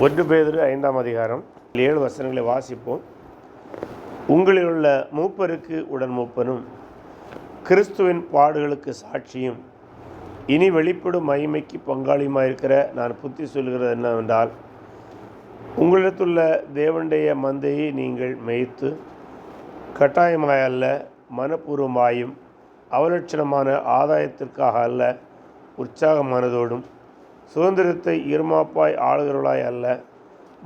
1 பேதுரு 5ஆம் அதிகாரம் 7 வசனங்களை வாசிப்போம். உங்களில் உள்ள மூப்பருக்கு உடன் மூப்பனும் கிறிஸ்துவின் பாடுகளுக்கு சாட்சியும் இனி வெளிப்படும் மகிமைக்கு பங்காளியுமாயிருக்கிற நான் புத்தி சொல்கிறது என்னவென்றால், உங்களிடத்துள்ள தேவனுடைய மந்தையை நீங்கள் மேய்த்து கட்டாயமாய் அல்ல, மனப்பூர்வமாயும் அவலட்சணமான ஆதாயத்திற்காக அல்ல, உற்சாகமானதோடும் சுதந்திரத்தை இருமாப்பாய் ஆளுகிறவர்களாய் அல்ல,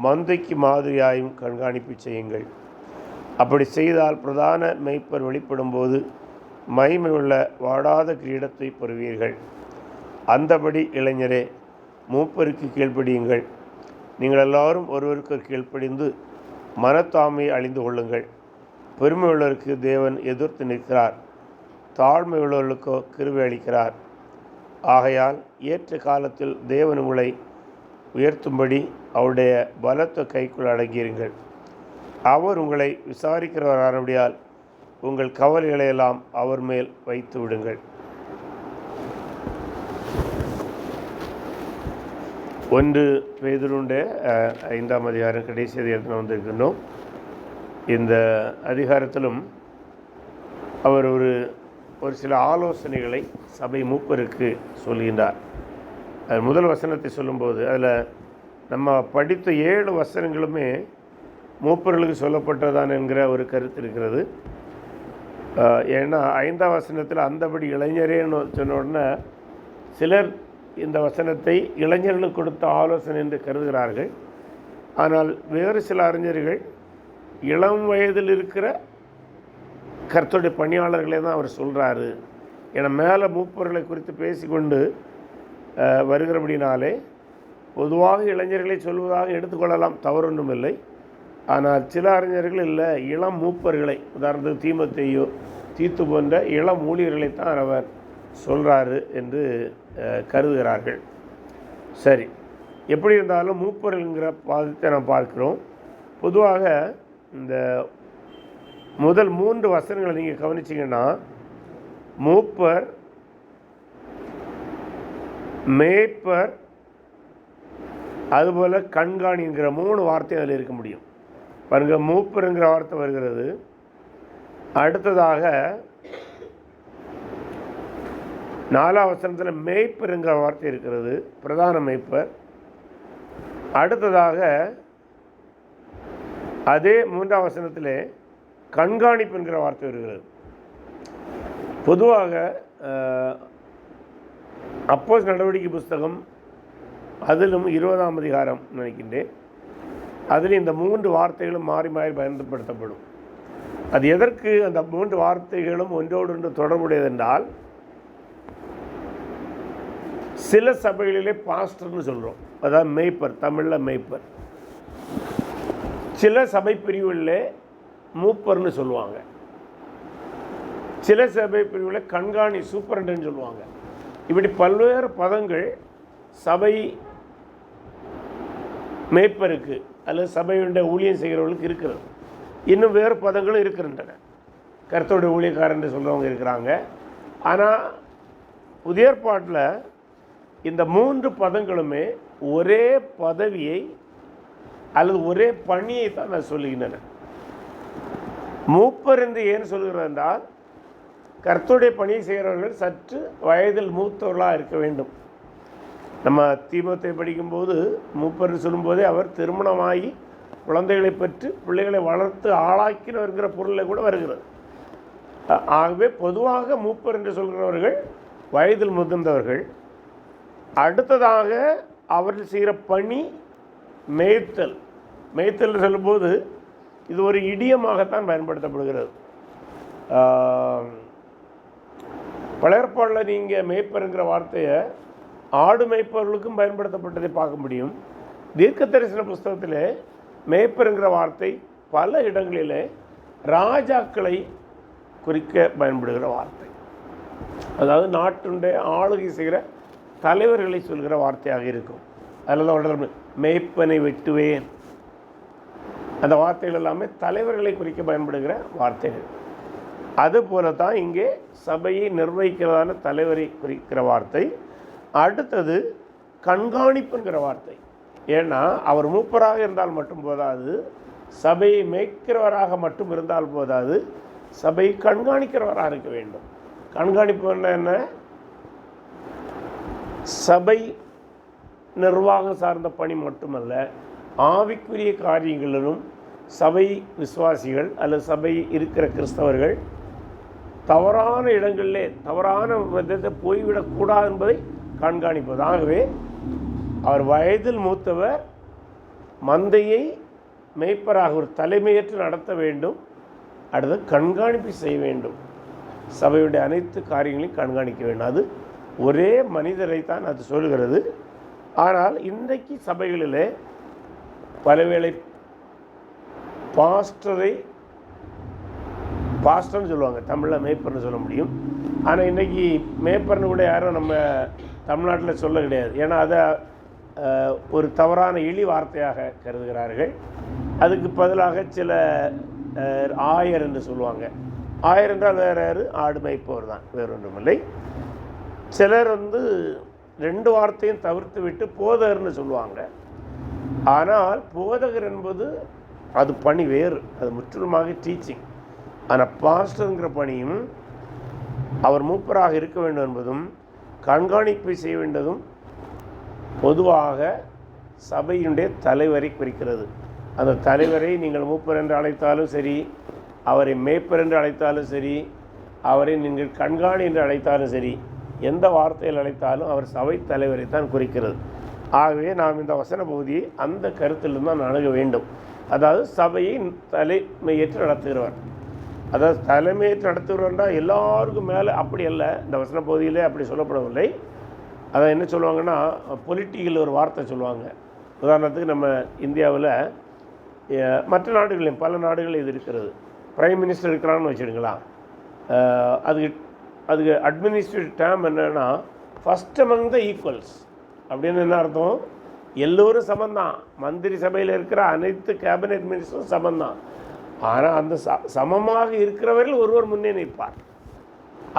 மந்தைக்கு மாதிரியாயும் கண்காணிப்பு செய்யுங்கள். அப்படி செய்தால் பிரதான மேய்ப்பர் வெளிப்படும் போது மகிமையுள்ள வாடாத கிரீடத்தை பெறுவீர்கள். அந்தபடி இளைஞரே, மூப்பருக்கு கீழ்ப்படியுங்கள். நீங்கள் எல்லாரும் ஒருவருக்கு கீழ்ப்படிந்து மனத்தாமையை அழிந்து கொள்ளுங்கள். பெருமை உள்ளவருக்கு தேவன் எதிர்த்து நிற்கிறார், தாழ்மை உள்ளவர்களுக்கோ கிருபை அளிக்கிறார். ஆகையால் ஏற்ற காலத்தில் தேவன் உங்களை உயர்த்தும்படி அவருடைய பலத்த கைக்குள் அடங்கியிருங்கள். அவர் உங்களை விசாரிக்கிறவரானபடியால் உங்கள் கவலைகளையெல்லாம் அவர் மேல் வைத்து விடுங்கள். 1 பேதுருடைய 5ஆம் அதிகாரம் கடைசி அதிகாரத்தில் வந்திருக்கின்றோம். இந்த அதிகாரத்திலும் அவர் ஒரு சில ஆலோசனைகளை சபை மூப்பருக்கு சொல்கின்றார். அது முதல் வசனத்தை சொல்லும்போது அதில் நம்ம படித்த 7 வசனங்களுமே மூப்பர்களுக்கு சொல்லப்பட்டதான் என்கிற ஒரு கருத்து இருக்கிறது. ஏன்னா 5ஆம் வசனத்தில் அந்தபடி இளைஞரேன்னு சொன்ன உடனே சிலர் இந்த வசனத்தை இளைஞர்களுக்கு கொடுத்த ஆலோசனை என்று கருதுகிறார்கள். ஆனால் வேறு சில அறிஞர்கள் இளம் வயதில் இருக்கிற கர்த்தருடைய பணியாளர்களே தான் அவர் சொல்கிறாரு. ஏன்னா மேலே மூப்பர்களை குறித்து பேசிக்கொண்டு வருகிறபடினாலே பொதுவாக இளைஞர்களை சொல்வதாக எடுத்துக்கொள்ளலாம், தவறொன்றும் இல்லை. ஆனால் சில அறிஞர்கள் இல்லை, இளம் மூப்பர்களை, உதாரணத்துக்கு தீமோத்தேயு, தீத்து போன்ற இளம் ஊழியர்களைத்தான் அவர் சொல்கிறாரு என்று கருதுகிறார்கள். சரி, எப்படி இருந்தாலும் மூப்பர்கள்ங்கிற பாதத்தை நாம் பார்க்கிறோம். பொதுவாக இந்த முதல் 3 வசனங்களை நீங்கள் கவனிச்சிங்கன்னா, மூப்பர், மேய்ப்பர், அதுபோல் கண்காணிங்கிற 3 வார்த்தை அதில் இருக்க முடியும். பாருங்கள், மூப்பருங்கிற வார்த்தை வருகிறது. அடுத்ததாக 4ஆம் வசனத்தில் மேய்ப்பருங்கிற வார்த்தை இருக்கிறது, பிரதான மேய்ப்பர். அடுத்ததாக அதே 3ஆம் வசனத்தில் கண்காணிப்பு என்கிற வார்த்தை வருகிறது. பொதுவாக அப்போஸ் நடவடிக்கை புஸ்தகம் அதிலும் 20ஆம் அதிகாரம் நினைக்கின்றேன், அதில் இந்த 3 வார்த்தைகளும் மாறி மாறி பயன்படுத்தப்படும். அது எதற்கு அந்த 3 வார்த்தைகளும் ஒன்றோடு ஒன்று தொடர்புடையதென்றால், சில சபைகளிலே பாஸ்டர்னு சொல்கிறோம், அதாவது மேய்ப்பர், தமிழில் மேய்ப்பர். சில சபை பிரிவுகளில் மூப்பர்னு சொல்லுவாங்க. சில சபை பிரிவில் கண்காணி, சூப்பரண்டன்னு சொல்லுவாங்க. இப்படி பல்வேறு பதங்கள் சபை மேய்ப்பருக்கு அல்லது சபையுடைய ஊழியம் செய்கிறவர்களுக்கு இருக்கிறது. இன்னும் வேறு பதங்களும் இருக்கின்றன. கர்த்தருடைய ஊழியக்காரர் என்று சொல்கிறவங்க இருக்கிறாங்க. ஆனால் புதிய ஏற்பாட்டில் இந்த 3 பதங்களுமே ஒரே பதவியை அல்லது ஒரே பணியை தான் நான் சொல்லுகின்றன. மூப்பர் என்று ஏன் சொல்கிறது என்றால், கர்த்தருடைய பணியை செய்கிறவர்கள் சற்று வயதில் மூத்தவர்களாக இருக்க வேண்டும். நம்ம தீமோத்தேயு படிக்கும்போது மூப்பர் சொல்லும்போதே அவர் திருமணமாகி குழந்தைகளை பெற்று பிள்ளைகளை வளர்த்து ஆளாக்கினவர்கிற பொருளில் கூட வருகிறது. ஆகவே பொதுவாக மூப்பர் என்று சொல்கிறவர்கள் வயதில் முதிர்ந்தவர்கள். அடுத்ததாக அவர்கள் செய்கிற பணி மேய்த்தல். மேய்த்தல் சொல்லும்போது இது ஒரு இடியமாகத்தான் பயன்படுத்தப்படுகிறது. பழையற்பாடில் நீங்கள் மேய்ப்பருங்கிற வார்த்தையை ஆடு மேய்ப்பவர்களுக்கும் பயன்படுத்தப்பட்டதை பார்க்க முடியும். தீர்க்க தரிசன புஸ்தகத்தில் மேய்ப்பருங்கிற வார்த்தை பல இடங்களிலே ராஜாக்களை குறிக்க பயன்படுகிற வார்த்தை. அதாவது நாட்டுடைய ஆளுகை செய்கிற தலைவர்களை சொல்கிற வார்த்தையாக இருக்கும். அதில் தான் மேய்ப்பனை வெட்டுவேன், அந்த வார்த்தைகள் எல்லாமே தலைவர்களை குறிக்க பயன்படுகிற வார்த்தைகள். அதுபோல தான் இங்கே சபையை நிர்வகிக்கிறதான தலைவரை குறிக்கிற வார்த்தை. அடுத்தது கண்காணிப்புங்கிற வார்த்தை. ஏன்னா அவர் மூப்பராக இருந்தால் மட்டும் போதாது, சபையை மேய்க்கிறவராக மட்டும் இருந்தால் போதாது, சபையை கண்காணிக்கிறவராக இருக்க வேண்டும். கண்காணிப்பு என்ன? சபை நிர்வாகம் சார்ந்த பணி மட்டுமல்ல, ஆவிக்குரிய காரியங்களிலும் சபை விசுவாசிகள் அல்லது சபை இருக்கிற கிறிஸ்தவர்கள் தவறான இடங்களிலே தவறான விதத்தை போய்விடக்கூடாது என்பதை கண்காணிப்பது. ஆகவே அவர் வயதில் மூத்தவர், மந்தையை மேய்ப்பராக ஒரு தலைமையேற்று நடத்த வேண்டும். அடுத்து கண்காணிப்பு செய்ய வேண்டும், சபையுடைய அனைத்து காரியங்களையும் கண்காணிக்க வேண்டும். அது ஒரே மனிதரைத்தான் அது சொல்கிறது. ஆனால் இன்றைக்கு சபைகளிலே பலவேளை பாஸ்டர்னு சொல்லுவாங்க, தமிழில் மேய்ப்பர்னு சொல்ல முடியும். ஆனால் இன்றைக்கி மேய்ப்பர்னு கூட யாரும் நம்ம தமிழ்நாட்டில் சொல்ல கிடையாது. ஏன்னா அதை ஒரு தவறான இழி வார்த்தையாக கருதுகிறார்கள். அதுக்கு பதிலாக சில ஆயர் என்று சொல்லுவாங்க. ஆயர் என்றால் வேறு யார்? ஆடு மேய்ப்பவர் தான், வேறு ஒன்றுமில்லை. சிலர் ரெண்டு வார்த்தையும் தவிர்த்து விட்டு போதகர்னு சொல்லுவாங்க. ஆனால் போதகர் என்பது அது பணி வேறு, அது முற்றிலுமாக டீச்சிங். ஆனால் பாஸ்டருங்கிற பணியும் அவர் மூப்பராக இருக்க வேண்டும் என்பதும் கண்காணிப்பை செய்ய வேண்டியதும் பொதுவாக சபையினுடைய தலைவரை குறிக்கிறது. அந்த தலைவரை நீங்கள் மூப்பர் என்று அழைத்தாலும் சரி, அவரை மேய்ப்பர் என்று அழைத்தாலும் சரி, அவரை நீங்கள் கண்காணி என்று அழைத்தாலும் சரி, எந்த வார்த்தையில் அழைத்தாலும் அவர் சபை தலைவரை தான் குறிக்கிறது. ஆகவே நாம் இந்த வசன பகுதியை அந்த கருத்திலிருந்து தான் அணுக வேண்டும். அதாவது சபையை தலைமையேற்று நடத்துகிறவர், அதாவது தலைமையேற்று நடத்துகிறவர்னால் எல்லாருக்கும் மேலே அப்படி அல்ல. இந்த வசன பகுதியிலே அப்படி சொல்லப்படவில்லை. அதை என்ன சொல்லுவாங்கன்னா, பொலிட்டிக்கல் ஒரு வார்த்தை சொல்லுவாங்க. உதாரணத்துக்கு நம்ம இந்தியாவில் மற்ற நாடுகளையும் பல நாடுகள் இது இருக்கிறது. பிரைம் மினிஸ்டர் இருக்கிறான்னு வச்சுடுங்களா, அதுக்கு அட்மினிஸ்ட்ரேட்டிவ் டேர்ம் என்னென்னா ஃபஸ்ட் அமங் த ஈக்குவல்ஸ் அப்படின்னு என்ன அர்த்தம்? எல்லோரும் சமந்தான். மந்திரி சபையில் இருக்கிற அனைத்து கேபினெட் மினிஸ்டரும் சமந்தான். ஆனால் அந்த சமமாக இருக்கிறவர்கள் ஒருவர் முன்னே நிற்பார்.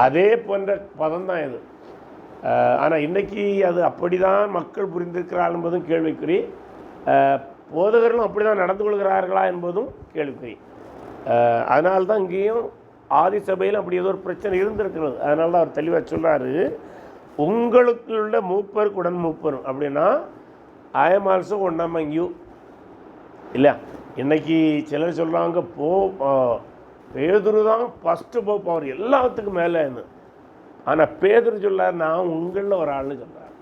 அதே போன்ற பதம் தான் இது. ஆனால் இன்றைக்கி அது அப்படி தான் மக்கள் புரிந்திருக்கிறார்கள் என்பதும் கேள்விக்குறி. போதகர்களும் அப்படி தான் நடந்து கொள்கிறார்களா என்பதும் கேள்விக்குறி. அதனால்தான் இங்கேயும் ஆதி சபையில் அப்படி ஏதோ ஒரு பிரச்சனை இருந்திருக்கிறது. அதனால தான் அவர் தெளிவாக சொல்கிறார், உங்களுக்குள்ள மூப்பர் உடன் மூப்பரும். அப்படின்னா I am also one among you இல்லையா? இன்றைக்கி சிலர் சொல்கிறாங்க பேதுரு தான் ஃபஸ்ட்டு போப், அவர் எல்லாத்துக்கும் மேலேன்னு. ஆனால் பேதுரு சொல்லார், நான் உங்களில் ஒரு ஆள்னு சொல்கிறார்.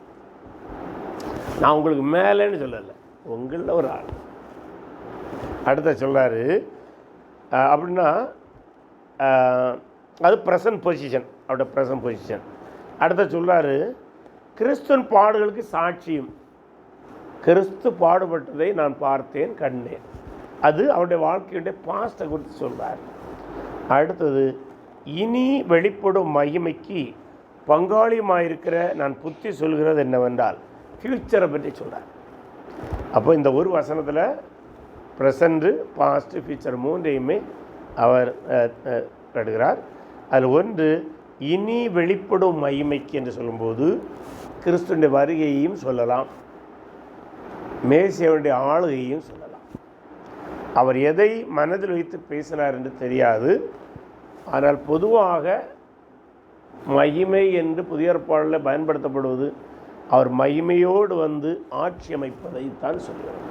நான் உங்களுக்கு மேலேன்னு சொல்லலை, உங்களில் ஒரு ஆள். அடுத்த சொல்கிறாரு அப்படின்னா அது ப்ரெசன்ட் பொசிஷன், அவருடைய ப்ரெசன்ட் பொசிஷன். அடுத்த சொல்கிறாரு, கிறிஸ்துவின் பாடுகளுக்கு சாட்சியும், கிறிஸ்து பாடுபட்டதை நான் பார்த்தேன் கண்டேன். அது அவருடைய வாழ்க்கையுடைய பாஸ்ட்டை குறித்து சொல்கிறார். அடுத்தது, இனி வெளிப்படும் மகிமைக்கு பங்காளியுமாயிருக்கிற நான் புத்தி சொல்கிறது என்னவென்றால் ஃப்யூச்சரை பற்றி சொல்கிறார். அப்போ இந்த ஒரு வசனத்தில் ப்ரெசண்ட்டு, பாஸ்ட்டு, ஃப்யூச்சர் மூன்றையுமே அவர் எடுக்கிறார். அதில் ஒன்று, இனி வெளிப்படும் மகிமைக்கு என்று சொல்லும்போது கிறிஸ்துவினுடைய வருகையையும் சொல்லலாம், மேசியாவுடைய ஆளுகையையும் சொல்லலாம். அவர் எதை மனதில் வைத்து பேசினார் என்று தெரியாது. ஆனால் பொதுவாக மகிமை என்று புதிய ஏற்பாடில் பயன்படுத்தப்படுவது அவர் மகிமையோடு ஆட்சி அமைப்பதைத்தான் சொல்கிறார்.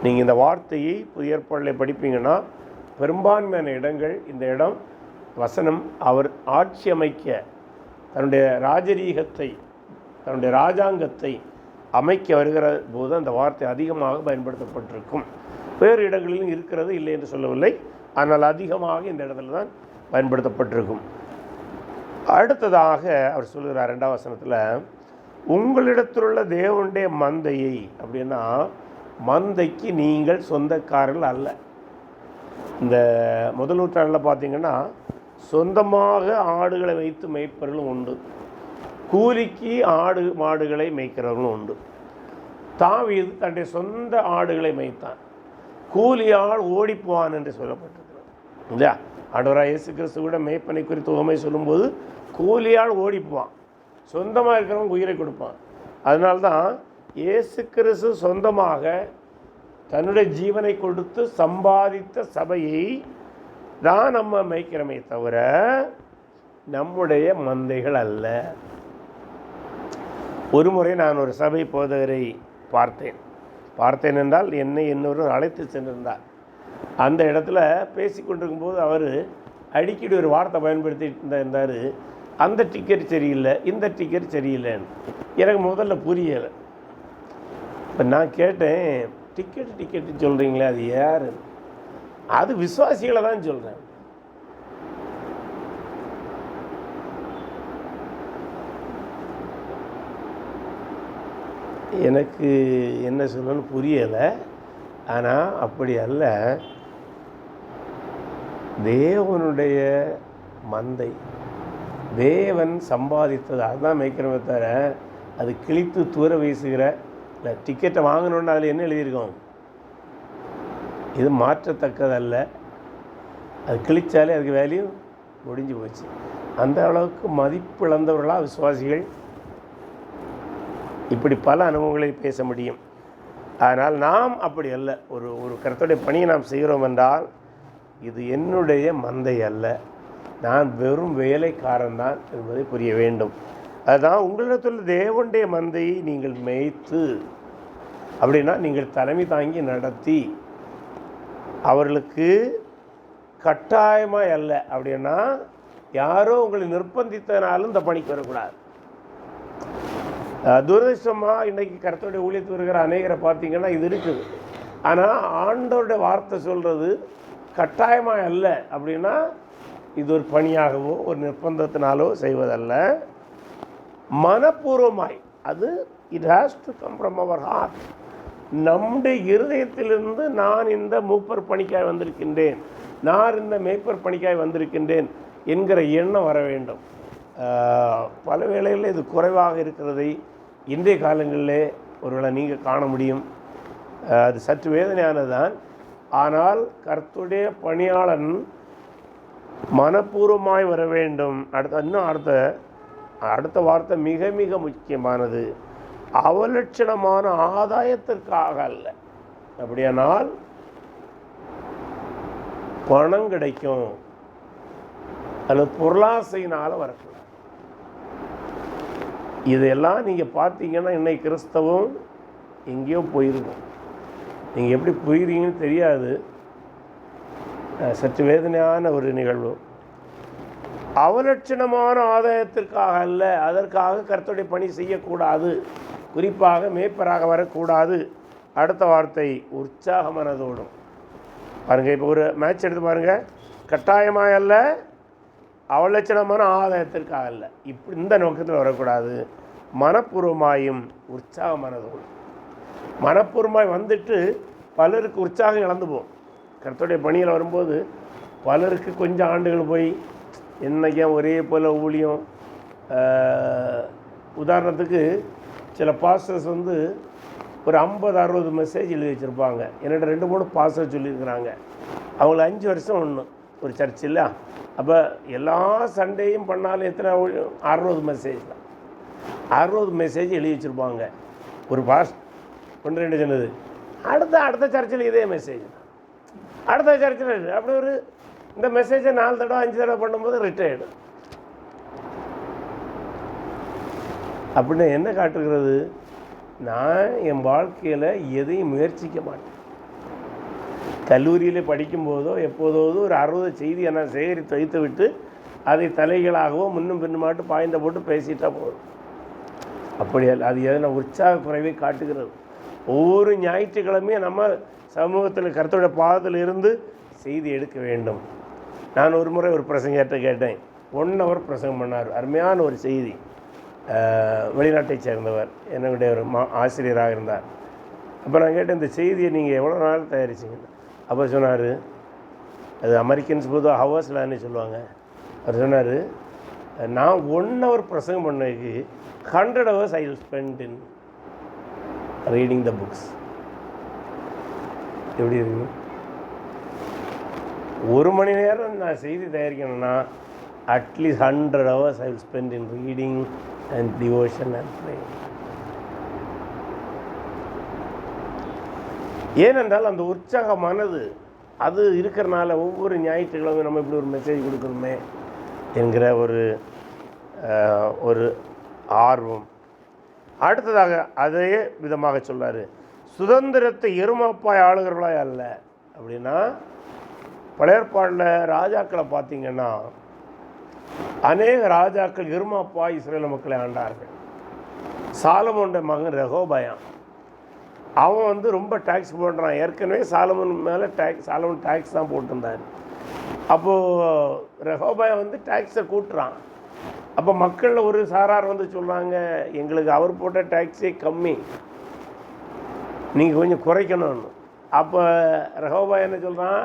நீங்கள் இந்த வார்த்தையை புதிய ஏற்பாடில் படிப்பீங்கன்னா பெரும்பான்மையான இடங்கள் இந்த இடம் வசனம் அவர் ஆட்சி அமைக்க, தன்னுடைய ராஜரீகத்தை, தன்னுடைய ராஜாங்கத்தை அமைக்க வருகிற போது அந்த வார்த்தை அதிகமாக பயன்படுத்தப்பட்டிருக்கும். வேறு இடங்களிலும் இருக்கிறது, இல்லை என்று சொல்லவில்லை. ஆனால் அதிகமாக இந்த இடத்துல தான் பயன்படுத்தப்பட்டிருக்கும். அடுத்ததாக அவர் சொல்கிறார் 2ஆம் வசனத்தில், உங்களிடத்திலுள்ள தேவனுடைய மந்தையை. அப்படின்னா மந்தைக்கு நீங்கள் சொந்தக்காரர்கள் அல்ல. இந்த முதல் நூற்றாண்டில் பார்த்திங்கன்னா சொந்தமாக ஆடுகளை வைத்து மேய்ப்பவர்களும் உண்டு, கூலிக்கு ஆடு மாடுகளை மேய்க்கிறவர்களும் உண்டு. தாவீது தன்னுடைய சொந்த ஆடுகளை மேய்த்தான். கூலியால் ஓடிப்போவான் என்று சொல்லப்பட்டிருக்கிறது இல்லையா? ஆண்டவராக இயேசு கிறிஸ்து கூட மேய்ப்பனை குறித்து உவமை சொல்லும்போது கூலியால் ஓடிப்போவான், சொந்தமாக இருக்கிறவங்க உயிரை கொடுப்பான். அதனால்தான் இயேசு கிறிஸ்து சொந்தமாக தன்னுடைய ஜீவனை கொடுத்து சம்பாதித்த சபையை தான் நம்ம மேய்க்கிறோமே தவிர நம்முடைய மந்தைகள் அல்ல. ஒரு முறை நான் ஒரு சபை போதகரை பார்த்தேன் என்றால் என்னை இன்னொரு அழைத்து சென்றிருந்தார். அந்த இடத்துல பேசி கொண்டிருக்கும்போது அவர் அடிக்கடி ஒரு வார்த்தை பயன்படுத்திட்டு இருந்தார், அந்த டிக்கெட் சரியில்லை, இந்த டிக்கெட் சரியில்லைன்னு. எனக்கு முதல்ல புரியலை. இப்போ நான் கேட்டேன், டிக்கெட்டு சொல்கிறீங்களே, அது யார்? அது விசுவாசிகளை தான் சொல்கிறேன். எனக்கு என்ன சொல்லணும்னு புரியலை. ஆனால் அப்படி அல்ல, தேவனுடைய மந்தை தேவன் சம்பாதித்தது அதுதான் மேய்க்கிறமே தவிர அது கிழித்து தூர வீசுகிற இல்லை. டிக்கெட்டை வாங்கணுன்னு அதில் என்ன எழுதியிருக்கோம்? இது மாற்றத்தக்கதல்ல, அது கிழிச்சாலே அதுக்கு வேல்யூ முடிஞ்சு போச்சு. அந்த அளவுக்கு மதிப்பு இழந்தவர்களாக விசுவாசிகள் இப்படி பல அனுபவங்களை பேச முடியும். ஆனால் நாம் அப்படி அல்ல. ஒரு கர்த்தருடைய பணியை நாம் செய்கிறோம் என்றால் இது என்னுடைய மந்தை அல்ல, நான் வெறும் வேலைக்காரன் தான் என்பதை புரிய வேண்டும். அதுதான் உங்களிடத்தில் தேவனுடைய மந்தையை நீங்கள் மேய்த்து, அப்படின்னா நீங்கள் தலைமை தாங்கி நடத்தி, அவர்களுக்கு கட்டாயமாக அல்ல, அப்படின்னா யாரோ உங்களை நிர்பந்தித்தனாலும் இந்த பணிக்கு வரக்கூடாது. துரதிர்ஷ்டமாக இன்றைக்கி கர்த்தருடைய ஊழியத்து வருகிற அநேகரை பார்த்தீங்கன்னா இது இருக்குது. ஆனால் ஆண்டவருடைய வார்த்தை சொல்கிறது கட்டாயமாக அல்ல, அப்படின்னா இது ஒரு பணியாகவோ ஒரு நிர்பந்தத்தினாலோ செய்வதல்ல, மனப்பூர்வமாய். அது it has to come from our heart. நம்முடைய இருதயத்திலிருந்து நான் இந்த மூப்பர் பணிக்காய் வந்திருக்கின்றேன், நான் இந்த மேய்ப்பர் பணிக்காய் வந்திருக்கின்றேன் என்கிற எண்ணம் வர வேண்டும். பல வேளைகளில் இது குறைவாக இருக்கிறதை இன்றைய காலங்களிலே ஒருவேளை நீங்கள் காண முடியும். அது சற்று வேதனையானதுதான். ஆனால் கர்த்தருடைய பணியாளன் மனப்பூர்வமாய் வர வேண்டும். அடுத்த வார்த்தை மிக மிக முக்கியமானது. அவலட்சணமான ஆதாயத்திற்காக அல்ல. அப்படியானால் பணம் கிடைக்கும் அல்லது பொருளாசையினால் வரக்கூடாது. இதெல்லாம் நீங்கள் பார்த்தீங்கன்னா இன்னைக்கு கிறிஸ்தவம் எங்கேயோ போயிருக்கும். நீங்கள் எப்படி போயிருக்கீங்கன்னு தெரியாது. சற்று வேதனையான ஒரு நிகழ்வு. அவலட்சணமான ஆதாயத்திற்காக அல்ல, அதற்காக கர்த்தருடைய பணி செய்யக்கூடாது, குறிப்பாக மேய்ப்பராக வரக்கூடாது. அடுத்த வார்த்தை உற்சாக மனதோடும். பாருங்கள், இப்போ ஒரு மேட்ச் எடுத்து பாருங்கள். கட்டாயமாக அல்ல, அவலட்சணமான ஆதாயத்திற்காக அல்ல, இப்படி இந்த நோக்கத்தில் வரக்கூடாது. மனப்பூர்வமாயும் உற்சாக மனதோடும். மனப்பூர்வமாய் வந்துட்டு பலருக்கு உற்சாகம் இழந்து போகும். கர்த்தருடைய பணியில் வரும்போது பலருக்கு கொஞ்சம் ஆண்டுகள் போய் என்னைக்கும் ஒரே போல் ஊழியம். உதாரணத்துக்கு சில பாஸ்டர்ஸ் ஒரு 50-60 மெசேஜ் எழுதி வச்சுருப்பாங்க. என்னோட 2-3 பாஸ்டர் சொல்லியிருக்கிறாங்க. அவங்கள 5 வருஷம் ஒன்று ஒரு சர்ச் இல்லை. அப்போ எல்லா சண்டேயும் பண்ணாலும் எத்தனை 60 மெசேஜ் தான். 60 மெசேஜ் எழுதி வச்சுருப்பாங்க. ஒரு பாஸ்ட் 1-2 சொன்னது, அடுத்த சர்ச்சில் இதே மெசேஜ் தான், அடுத்த சர்ச்சில் அப்படி இந்த மெசேஜை 4 தடவை 5 தடவை பண்ணும்போது ரிட்டையர்டு. அப்படின்னு என்ன காட்டுகிறது? நான் என் வாழ்க்கையில் எதையும் முயற்சிக்க மாட்டேன். கல்லூரியில் படிக்கும்போதோ எப்போதோதோ ஒரு 60 செய்தியை நான் சேகரித்து வைத்து விட்டு அதை தலைகளாகவோ முன்னும் பின்னுமாட்டு பாய்ந்த போட்டு பேசிட்டா போதும். அப்படி அது எதனா உற்சாக குறைவை காட்டுகிறது. ஒவ்வொரு ஞாயிற்றுக்கிழமையும் நம்ம சமூகத்தில் கர்த்தருடைய பாதத்தில் இருந்து செய்தி எடுக்க வேண்டும். நான் ஒரு முறை ஒரு பிரசங்கத்தை கேட்டேன். 1 hour பிரசங்கம் பண்ணார். அருமையான ஒரு செய்தி. வெளிநாட்டை சேர்ந்தவர், என்னுடைய ஒரு ஆசிரியராக இருந்தார். அப்போ நான் கேட்டேன், இந்த செய்தியை நீங்கள் எவ்வளோ நாள் தயாரிச்சிங்க? அப்போ சொன்னார், அது அமெரிக்கன்ஸ் பொதுவாக ஹவர்ஸ்லான்னு சொல்லுவாங்க. அவர் சொன்னார், நான் 1 hour பிரசங்கம் பண்ணதுக்கு 100 hours I will spend in reading the books. எப்படி இருக்கு? 1 மணி நேரம் நான் செய்தி தயாரிக்கணும்னா at least 100 hours I will spend in reading and devotion and praying. ஏனென்றால் அந்த உற்சாகமானது அது இருக்கிறனால ஒவ்வொரு ஞாயிற்றுக்கிழமை நம்ம இப்படி ஒரு மெசேஜ் கொடுக்கணுமே என்கிற ஒரு ஆர்வம். அடுத்ததாக அதே விதமாக சொல்லார், சுதந்திரத்தை எருமாப்பாய் ஆளுகிறவர்களாய் அல்ல. அப்படின்னா பழைய ஏற்பாட்டில் ராஜாக்களை பார்த்தீங்கன்னா அநேக ராஜாக்கள் எருமாப்பாய் இஸ்ரேல் மக்களை ஆண்டார்கள். சாலமோன் மகன் ரெகோபயாம், அவன் ரொம்ப டேக்ஸ் போடுறான். ஏற்கனவே சாலமோன் மேலே சாலமோன் டேக்ஸ் தான் போட்டிருந்தார். அப்போது ரெகோபயாம் டேக்ஸை கூட்டுறான். அப்போ மக்களில் ஒரு சாரார் சொல்கிறாங்க, எங்களுக்கு அவர் போட்ட டேக்ஸே கம்மி, நீங்கள் கொஞ்சம் குறைக்கணும்னு. அப்போ ரெகோபயாம் என்ன சொல்கிறான்,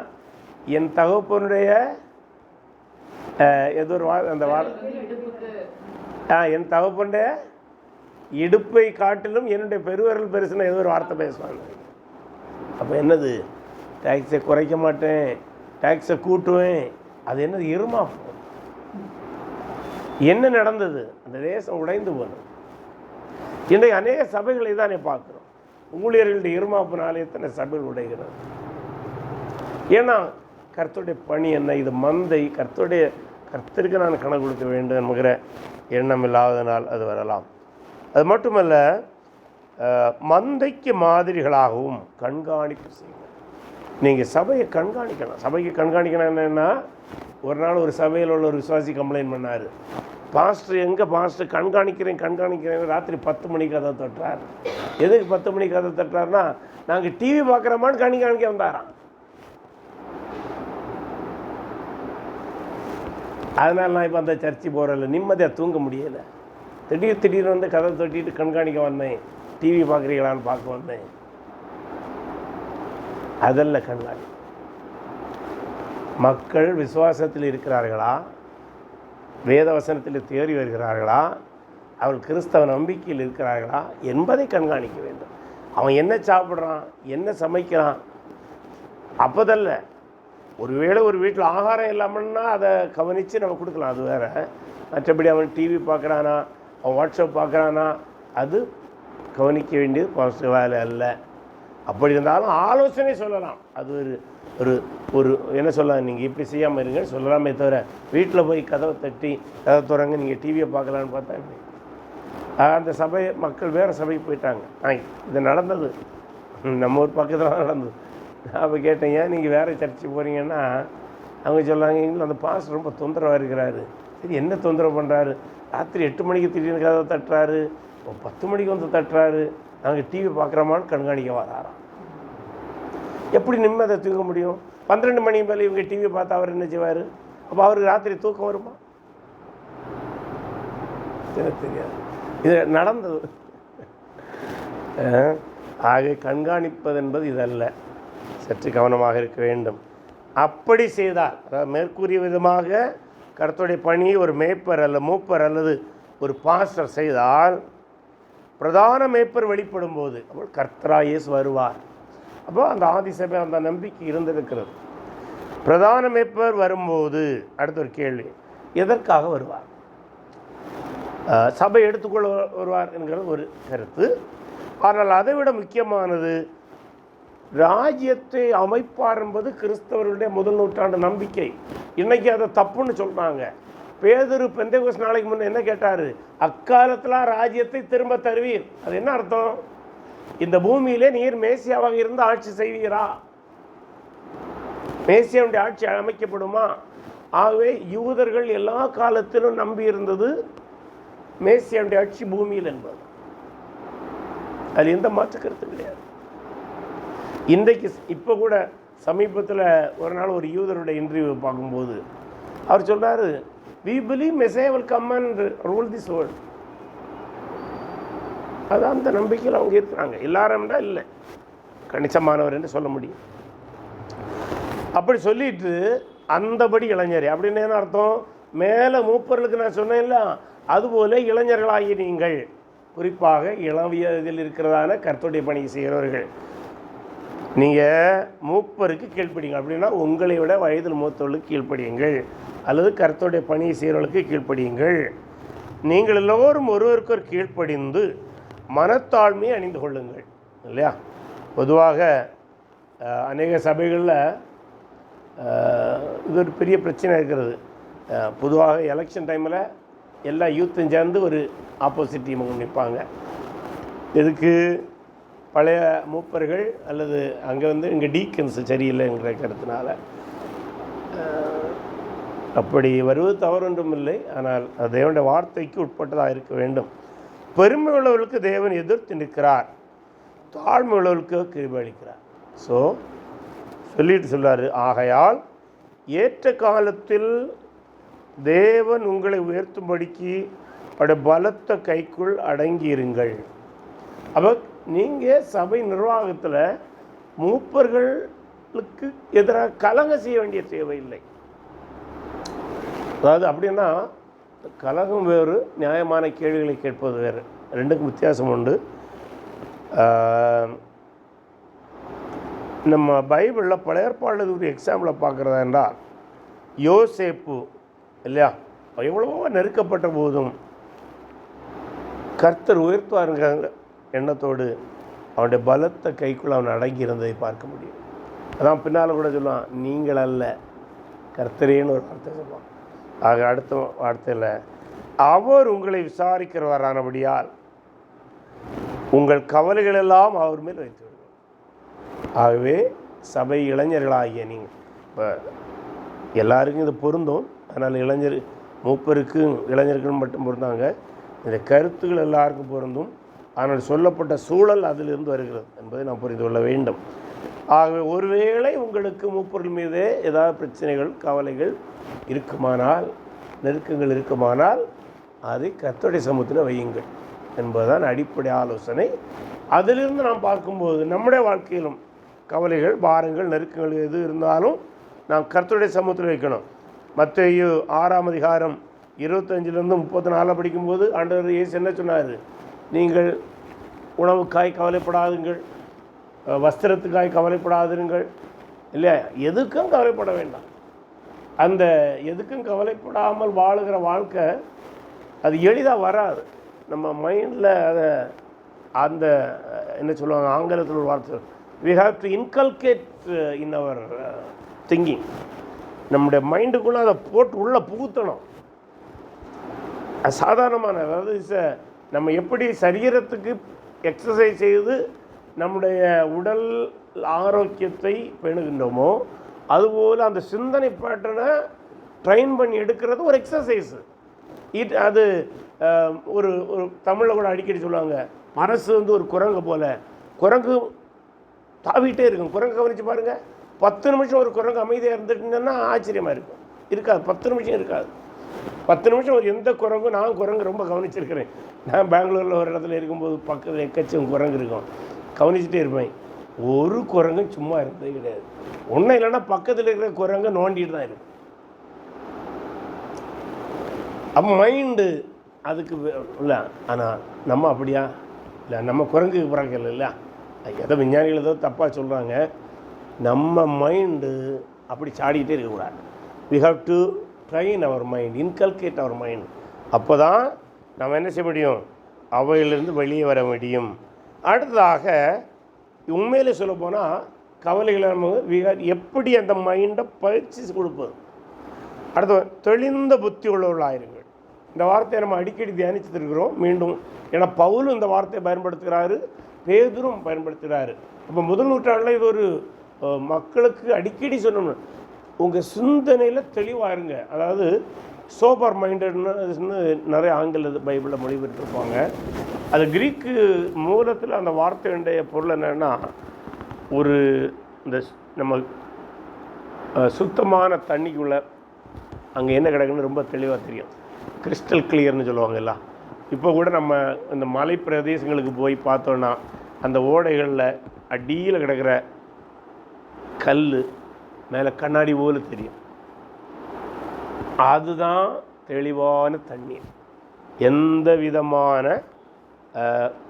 என் தகப்பனுடைய ஏதோ ஒரு அந்த என் தகப்பனுடைய இடுப்பை காட்டிலும் என்னுடைய பெருவரல் பெருசுன்னு ஏதோ ஒரு வார்த்தை பேசுவாங்க. அப்போ என்னது, டேக்ஸை குறைக்க மாட்டேன், டேக்ஸை கூட்டுவேன், அது என்னது இருமாப்பு. என்ன நடந்தது, அந்த தேசம் உடைந்து போனது. இன்றைக்கு அநேக சபைகளை தான் பார்க்குறோம், ஊழியர்களுடைய இருமாப்புனாலே எத்தனை சபைகள் உடைகிறது. ஏன்னா கர்த்தருடைய பணி என்ன, இது மந்தை, கர்த்தருக்கு நான் கணக்கு கொடுக்க வேண்டும் என்கிற எண்ணம் இல்லாதனால் அது வரலாம். அது மட்டுமல்ல, மந்தைக்கு மாதிரிகளாகவும் கண்காணிப்பு செய்யுங்க. நீங்கள் சபையை கண்காணிக்கலாம். சபைக்கு கண்காணிக்கணும் என்னென்னா, ஒரு நாள் ஒரு சபையில் உள்ள ஒரு விசுவாசி கம்ப்ளைண்ட் பண்ணார், பாஸ்டர் கண்காணிக்கிறேன் ராத்திரி 10 மணிக்கு கதை தட்டுறார். எதுக்கு 10 மணிக்கு கதை தட்டுறாருன்னா, நாங்கள் டிவி பார்க்குறோமான்னு கண்காணிக்க வந்தாராம். அதனால் நான் இப்போ அந்த சர்ச்சு போகிறதில்ல, நிம்மதியாக தூங்க முடியலை. திடீர்னு கதை தொட்டிட்டு கண்காணிக்க வந்தேன், டிவி பார்க்குறீங்களான்னு பார்க்க வந்தேன். அதல்ல கண்காணி. மக்கள் விசுவாசத்தில் இருக்கிறார்களா, வேத வசனத்தில் தேறி வருகிறார்களா, அவர்கள் கிறிஸ்தவ நம்பிக்கையில் இருக்கிறார்களா என்பதை கண்காணிக்க வேண்டும். அவன் என்ன சாப்பிட்றான், என்ன சமைக்கிறான், அப்போதல்ல. ஒருவேளை ஒரு வீட்டில் ஆகாரம் இல்லாமல்னா அதை கவனித்து நம்ம கொடுக்கலாம், அது வேறு. மற்றபடி அவன் டிவி பார்க்குறானா, அவன் வாட்ஸ்அப் பார்க்குறானா, அது கவனிக்க வேண்டியது பாசிட்டிவ் வேலை அல்ல. அப்படி இருந்தாலும் ஆலோசனை சொல்லலாம். அது ஒரு ஒரு என்ன சொல்லலாம், நீங்கள் இப்படி செய்யாமல் இருங்க சொல்லலாமே தவிர, வீட்டில் போய் கதவை தட்டி கதை திறங்க நீங்கள் டிவியை பார்க்கலான்னு பார்த்தா இப்படி. அந்த சபை மக்கள் வேறு சபைக்கு போயிட்டாங்க. இது நடந்தது, நம்ம ஒரு பக்கத்தில் தான் நடந்தது. நான் அப்போ கேட்டேன், ஏன் நீங்கள் வேறு சர்ச்சுக்கு போகிறீங்கன்னா, அவங்க சொல்லாங்க, எங்களுக்கு அந்த பாஸ்டர் ரொம்ப தொந்தரவாக இருக்கிறாரு. சரி, என்ன தொந்தரவு பண்ணுறாரு, ராத்திரி 8 மணிக்கு திடீர்னு கதவை தட்டுறாரு, 10 மணிக்கு தட்டுறாரு, நாங்கள் டிவி பார்க்குறோமான்னு கண்காணிக்க வராராம். எப்படி நிம்மதியை தூங்க முடியும்? 12 மணி மேலே இவங்க டிவி பார்த்தா அவர் என்ன செய்வார்? அப்போ அவருக்கு ராத்திரி தூக்கம் வருமா? தெரியாது. இது நடந்தது. ஆக கண்காணிப்பது என்பது இதல்ல, சற்று கவனமாக இருக்க வேண்டும். அப்படி செய்தால், அதாவது மேற்கூறிய விதமாக கர்த்தருடைய பணியை ஒரு மேய்ப்பர் மூப்பர் அல்லது ஒரு பாஸ்டர் செய்தால், பிரதான மேய்ப்பர் வெளிப்படும் போது அப்போ கர்த்தராய் இயேசு வருவார். அப்போ அந்த ஆதிசபை அந்த நம்பிக்கை இருந்திருக்கிறது. பிரதான மேய்ப்பர் வரும்போது அடுத்த ஒரு கேள்வி, எதற்காக வருவார்? சபை எடுத்துக்கொள்ள வருவார் என்கிற ஒரு கருத்து. ஆனால் அதை விட முக்கியமானது, ராஜ்யத்தை அமைப்பார் என்பது கிறிஸ்தவர்களுடைய முதல் நூற்றாண்டு நம்பிக்கை. இன்றைக்கி அதை தப்புன்னு சொல்கிறாங்க. பேதுரு பெந்தேகோஸ்து நாளைக்கு முன்னே என்ன கேட்டார்? அக்காலத்தில் ராஜ்யத்தை திரும்ப தருவீர். அது என்ன அர்த்தம்? இந்த பூமியிலே நீர் மேசியாவாக இருந்து ஆட்சி செய்வீரா? மேசியாவுடைய ஆட்சி அமைக்கப்படுமா? ஆகவே யூதர்கள் எல்லா காலத்திலும் நம்பி இருந்தது மேசியாவுடைய ஆட்சி பூமியில் என்பது. அது எந்த மாற்று கருத்து கிடையாது. இன்றைக்கு இப்போ கூட சமீபத்தில் ஒரு நாள் ஒரு யூதருடைய இன்டர்வியூ பார்க்கும்போது அவர் சொல்கிறார், we believe Messiah will come and rule this world. அது அந்த நம்பிக்கையில் அவங்க இருக்கிறாங்க. எல்லாரும்டா இல்லை, கணிசமானவர் என்று சொல்ல முடியும். அப்படி சொல்லிட்டு அந்தபடி இளைஞர் அப்படின்னு என்ன அர்த்தம்? மேலே மூப்பர்களுக்கு நான் சொன்னேன்ல, அதுபோல் இளைஞர்களாகி நீங்கள், குறிப்பாக இளவியதில் இருக்கிறதான கர்த்தருடைய பணி செய்கிறவர்கள், நீங்கள் மூப்பருக்கு கீழ்ப்படிங்க. அப்படின்னா உங்களை விட வயதில் மூத்தவர்களுக்கு கீழ்ப்படியுங்கள், அல்லது கர்த்தருடைய பணியை செய்கிறவர்களுக்கு கீழ்ப்படியுங்கள். நீங்கள் எல்லோரும் ஒருவருக்கொரு கீழ்ப்படிந்து மனத்தாழ்மையை அணிந்து கொள்ளுங்கள். இல்லையா? பொதுவாக அநேக சபைகளில் இது ஒரு பெரிய பிரச்சனை இருக்கிறது. பொதுவாக எலெக்ஷன் டைமில் எல்லா யூத்தும் சேர்ந்து ஒரு ஆப்போசிட் டீம் நிற்பாங்க. இதுக்கு பழைய மூப்பர்கள் அல்லது அங்கே இங்கே டீக்கன்ஸ் சரியில்லைங்கிற கருத்தினால அப்படி வருவது தவறொன்றும் இல்லை. ஆனால் அது தேவனுடைய வார்த்தைக்கு உட்பட்டதாக இருக்க வேண்டும். பெருமை உள்ளவர்களுக்கு தேவன் எதிர்த்து நிற்கிறார், தாழ்மை உள்ளவர்களுக்கு கிருபை அளிக்கிறார். ஸோ சொல்லிட்டு சொல்கிறார், ஆகையால் ஏற்ற காலத்தில் தேவன் உங்களை உயர்த்தும்படிக்கு அவருடைய பலத்த கைக்குள் அடங்கியிருங்கள். அப்போ நீங்கள் சபை நிர்வாகத்தில் மூப்பர்களுக்கு எதிராக கலங்க செய்ய வேண்டிய தேவையில்லை. அதாவது அப்படின்னா கலகம் வேறு, நியாயமான கேள்விகளை கேட்பது வேறு, ரெண்டுக்கும் வித்தியாசம் உண்டு. நம்ம பைபிளில் பழைய ஏற்பாடு ஒரு எக்ஸாம்பிளை பார்க்குறதா என்றால் யோசேப்பு இல்லையா, எவ்வளவோ நெருக்கப்பட்ட போதும் கர்த்தர் உயர்த்துவாருங்க எண்ணத்தோடு அவனுடைய பலத்த கைக்குள் அவன் அடங்கி இருந்ததை பார்க்க முடியும். அதான் பின்னால் கூட சொல்லுவான், நீங்கள் அல்ல கர்த்தரேன்னு ஒரு வார்த்தை சொல்லுவான். ஆக அடுத்த வார்த்தையில் அவர் உங்களை விசாரிக்கிறவரானபடியால் உங்கள் கவலைகளெல்லாம் அவர் மேல் வைத்து விடுவோம். ஆகவே சபை இளைஞர்களாகிய நீங்கள் இப்போ எல்லாருக்கும் இது பொருந்தும். அதனால் மூப்பருக்கும் இளைஞர்களும் மட்டும் பொருந்தாங்க. இந்த கருத்துக்கள் எல்லாருக்கும் பொருந்தும். ஆனால் சொல்லப்பட்ட சூழல் அதிலிருந்து வருகிறது என்பதை நாம் புரிந்து கொள்ள வேண்டும். ஆகவே ஒருவேளை உங்களுக்கு மூப்பொருள் மீதே ஏதாவது பிரச்சனைகள் கவலைகள் இருக்குமானால், நெருக்கங்கள் இருக்குமானால் அதை கர்த்தருடைய சமூகத்தில் வையுங்கள் என்பதுதான் அடிப்படை ஆலோசனை. அதிலிருந்து நாம் பார்க்கும்போது நம்முடைய வாழ்க்கையிலும் கவலைகள் பாரங்கள் நெருக்கங்கள் எது இருந்தாலும் நாம் கர்த்தருடைய சமூகத்தில் வைக்கணும். மத்தேயு 6ஆம் அதிகாரம் 25-34 படிக்கும்போது ஆண்டவர் இயேசு என்ன சொன்னார்? நீங்கள் உணவுக்காய் கவலைப்படாதுங்கள், வஸ்திரத்துக்காய் கவலைப்படாதுங்கள், இல்லை எதுக்கும் கவலைப்பட வேண்டாம். அந்த எதுக்கும் கவலைப்படாமல் வாழுகிற வாழ்க்கை அது எளிதாக வராது. நம்ம மைண்டில் அதை அந்த என்ன சொல்லுவாங்க ஆங்கிலத்தில் ஒரு வார்த்தை, we have to inculcate in our thinking. நம்முடைய மைண்டுக்குள்ளே அதை போட்டு உள்ளே புகுத்தணும். சாதாரணமான, அதாவது நம்ம எப்படி சரீரத்துக்கு எக்ஸசைஸ் செய்து நம்முடைய உடல் ஆரோக்கியத்தை பேணுகின்றோமோ அதுபோல் அந்த சிந்தனை பேட்டர்னை ட்ரெயின் பண்ணி எடுக்கிறது ஒரு எக்ஸசைஸு. அது ஒரு ஒரு தமிழில் கூட அடிக்கடி சொல்லுவாங்க, மனசு ஒரு குரங்கு போல், குரங்கு தாவிட்டே இருக்கும். குரங்கு கவனித்து பாருங்கள், 10 நிமிஷம் ஒரு குரங்கு அமைதியாக இருந்துட்டுன்னா ஆச்சரியமாக இருக்கும். இருக்காது, 10 நிமிஷம் இருக்காது. 10 நிமிஷம் ஒரு எந்த குரங்கும், நான் குரங்கு ரொம்ப கவனிச்சிருக்கிறேன். நான் பெங்களூரில் ஒரு இடத்துல இருக்கும்போது பக்கத்தில் எக்கச்சம் குரங்கு இருக்கும், கவனிச்சுட்டே இருப்பேன். ஒரு குரங்கும் சும்மா இருந்ததே கிடையாது. ஒன்றும் இல்லைன்னா பக்கத்தில் இருக்கிற குரங்கு நோண்டிட்டு தான் இருக்கும். அப்போ மைண்டு அதுக்கு இல்லை. ஆனால் நம்ம அப்படியா இல்லை, நம்ம குரங்குக்கு பிறக்கல இல்லை. எதோ விஞ்ஞானிகள் ஏதோ தப்பாக சொல்கிறாங்க. நம்ம மைண்டு அப்படி சாடிக்கிட்டே இருக்கக்கூடாது. We have to train our mind, inculcate our mind. அப்போ தான் நம்ம என்ன செய்ய முடியும், அவையிலிருந்து வெளியே வர முடியும். அடுத்ததாக உண்மையிலே சொல்ல போனால் கவலைகளை நம்ம எப்படி அந்த மைண்டை பயிற்சி கொடுப்பது. அடுத்த தெளிந்த புத்தி உள்ளவர்களாயிருங்கள். இந்த வார்த்தையை நம்ம அடிக்கடி தியானிச்சுருக்கிறோம் மீண்டும். ஏன்னா பவுலும் இந்த வார்த்தையை பயன்படுத்துகிறாரு, பேதுரும் பயன்படுத்துகிறாரு. இப்போ முதல் நூற்றாண்டில் இது ஒரு மக்களுக்கு அடிக்கடி சொல்லணும், உங்கள் சிந்தனையில் தெளிவாக இருங்க. அதாவது சோபர் மைண்டட்னு நிறைய ஆங்கில பைபிளில் மொழிபெற்றிருப்பாங்க. அது கிரீக்கு மூலத்தில் அந்த வார்த்தையுடைய பொருள் என்னென்னா, ஒரு இந்த நம்ம சுத்தமான தண்ணிக்குள்ளே அங்கே என்ன கிடக்குன்னு ரொம்ப தெளிவாக தெரியும். கிறிஸ்டல் கிளியர்னு சொல்லுவாங்க எல்லாம். இப்போ கூட நம்ம இந்த மலை பிரதேசங்களுக்கு போய் பார்த்தோன்னா அந்த ஓடைகளில் அடியில் கிடக்கிற கல் மேலே கண்ணாடி போல தெரியும். அதுதான் தெளிவான தண்ணீர், எந்த விதமான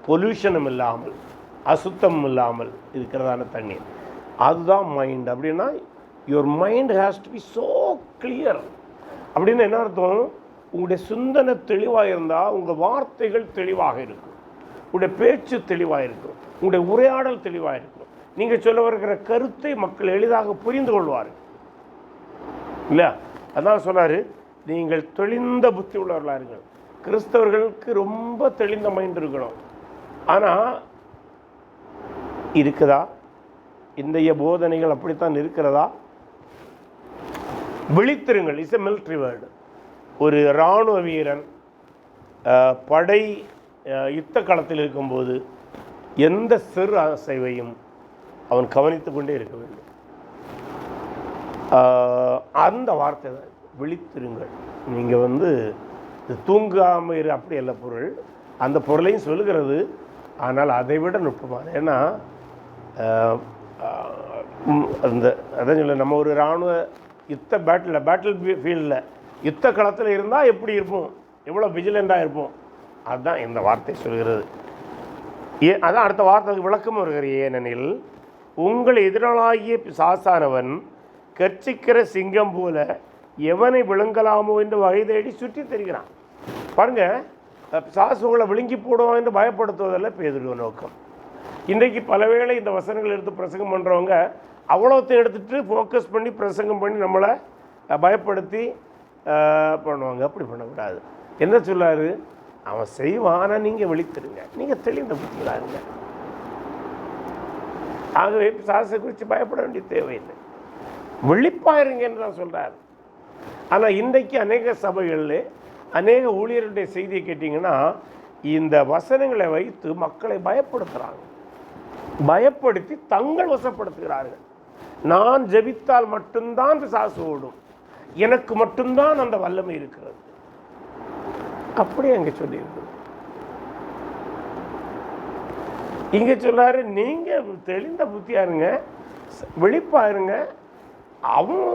பொல்யூஷனும் இல்லாமல் அசுத்தம் இல்லாமல் இருக்கிறதான தண்ணீர். அதுதான் மைண்ட். அப்படின்னா your mind has to be so clear. அப்படின்னு என்ன அர்த்தம், உங்களுடைய சிந்தனை தெளிவாக இருந்தால் உங்கள் வார்த்தைகள் தெளிவாக இருக்கும், உங்களுடைய பேச்சு தெளிவாக இருக்கும், உங்களுடைய உரையாடல் தெளிவாக இருக்கும். நீங்கள் சொல்ல வருகிற கருத்தை மக்கள் எளிதாக புரிந்து கொள்வார்கள் இல்லையா? அதான் சொன்னார், நீங்கள் தெளிந்த புத்தி உள்ளவர்களாக இருங்கள். கிறிஸ்தவர்களுக்கு ரொம்ப தெளிந்த மைண்ட் இருக்கணும். ஆனால் இருக்குதா? இன்றைய போதனைகள் அப்படித்தான் இருக்கிறதா? விழித்திருங்கள் இஸ் எ மிலிட்ரி வேர்டு. ஒரு இராணுவ வீரன் படை யுத்த களத்தில் இருக்கும்போது எந்த சிறு அசைவையும் அவன் கவனித்து கொண்டே இருக்க வேண்டும். அந்த வார்த்தை தான் விழித்திருங்கள். நீங்கள் தூங்காமல் இரு அப்படி அல்ல பொருள், அந்த பொருளையும் சொல்லுகிறது. ஆனால் அதை விட நுட்பமான, ஏன்னா அந்த அதான் சொல்ல, நம்ம ஒரு இராணுவ யுத்த பேட்டில் ஃபீல்டில் யுத்த களத்தில் இருந்தால் எப்படி இருப்போம், எவ்வளோ விஜிலண்டாக இருப்போம், அதுதான் இந்த வார்த்தை சொல்கிறது. அதான் அடுத்த வார்த்தைக்கு விளக்கம் வருகிறது. ஏனெனில் உங்கள் எதிராளாகிய பிசாசானவன் கர்ச்சிக்கிற சிங்கம் போல எவனை விழுங்கலாமோ என்று வகை தேடி சுற்றி தெரிகிறான். பாருங்க, பிசாசு உங்களை விழுங்கி போடுவோம் என்று பயப்படுத்துவதில்லை பேதுருவ நோக்கம். இன்றைக்கு பலவேளை இந்த வசனங்கள் எடுத்து பிரசங்கம் பண்ணுறவங்க அவ்வளோத்தையும் எடுத்துகிட்டு ஃபோக்கஸ் பண்ணி பிரசங்கம் பண்ணி நம்மளை பயப்படுத்தி பண்ணுவாங்க. அப்படி பண்ணக்கூடாது. என்ன சொல்லாரு? அவன் செய்வான், ஆனால் நீங்கள் விழித்திருங்க, நீங்கள் தெளிந்த புத்திகளாக இருங்க. ஆகவே பிசாசை குறித்து பயப்பட வேண்டிய தேவையில்லை, விழிப்பாயிருங்க என்று தான் சொல்கிறார். ஆனால் இன்றைக்கு அநேக சபைகளில் அநேக ஊழியர்களுடைய செய்தியை கேட்டிங்கன்னா இந்த வசனங்களை வைத்து மக்களை பயப்படுத்துகிறாங்க, பயப்படுத்தி தங்கள் வசப்படுத்துகிறார்கள். நான் ஜெபித்தால் மட்டும்தான் பிசாசு ஓடும், எனக்கு மட்டும்தான் அந்த வல்லமை இருக்கிறது. அப்படியே அங்கே சொல்லியிருக்கு. இங்கே சொல்லாரு, நீங்கள் தெளிந்த புத்தியா இருங்க, விழிப்பா இருங்க. அவன்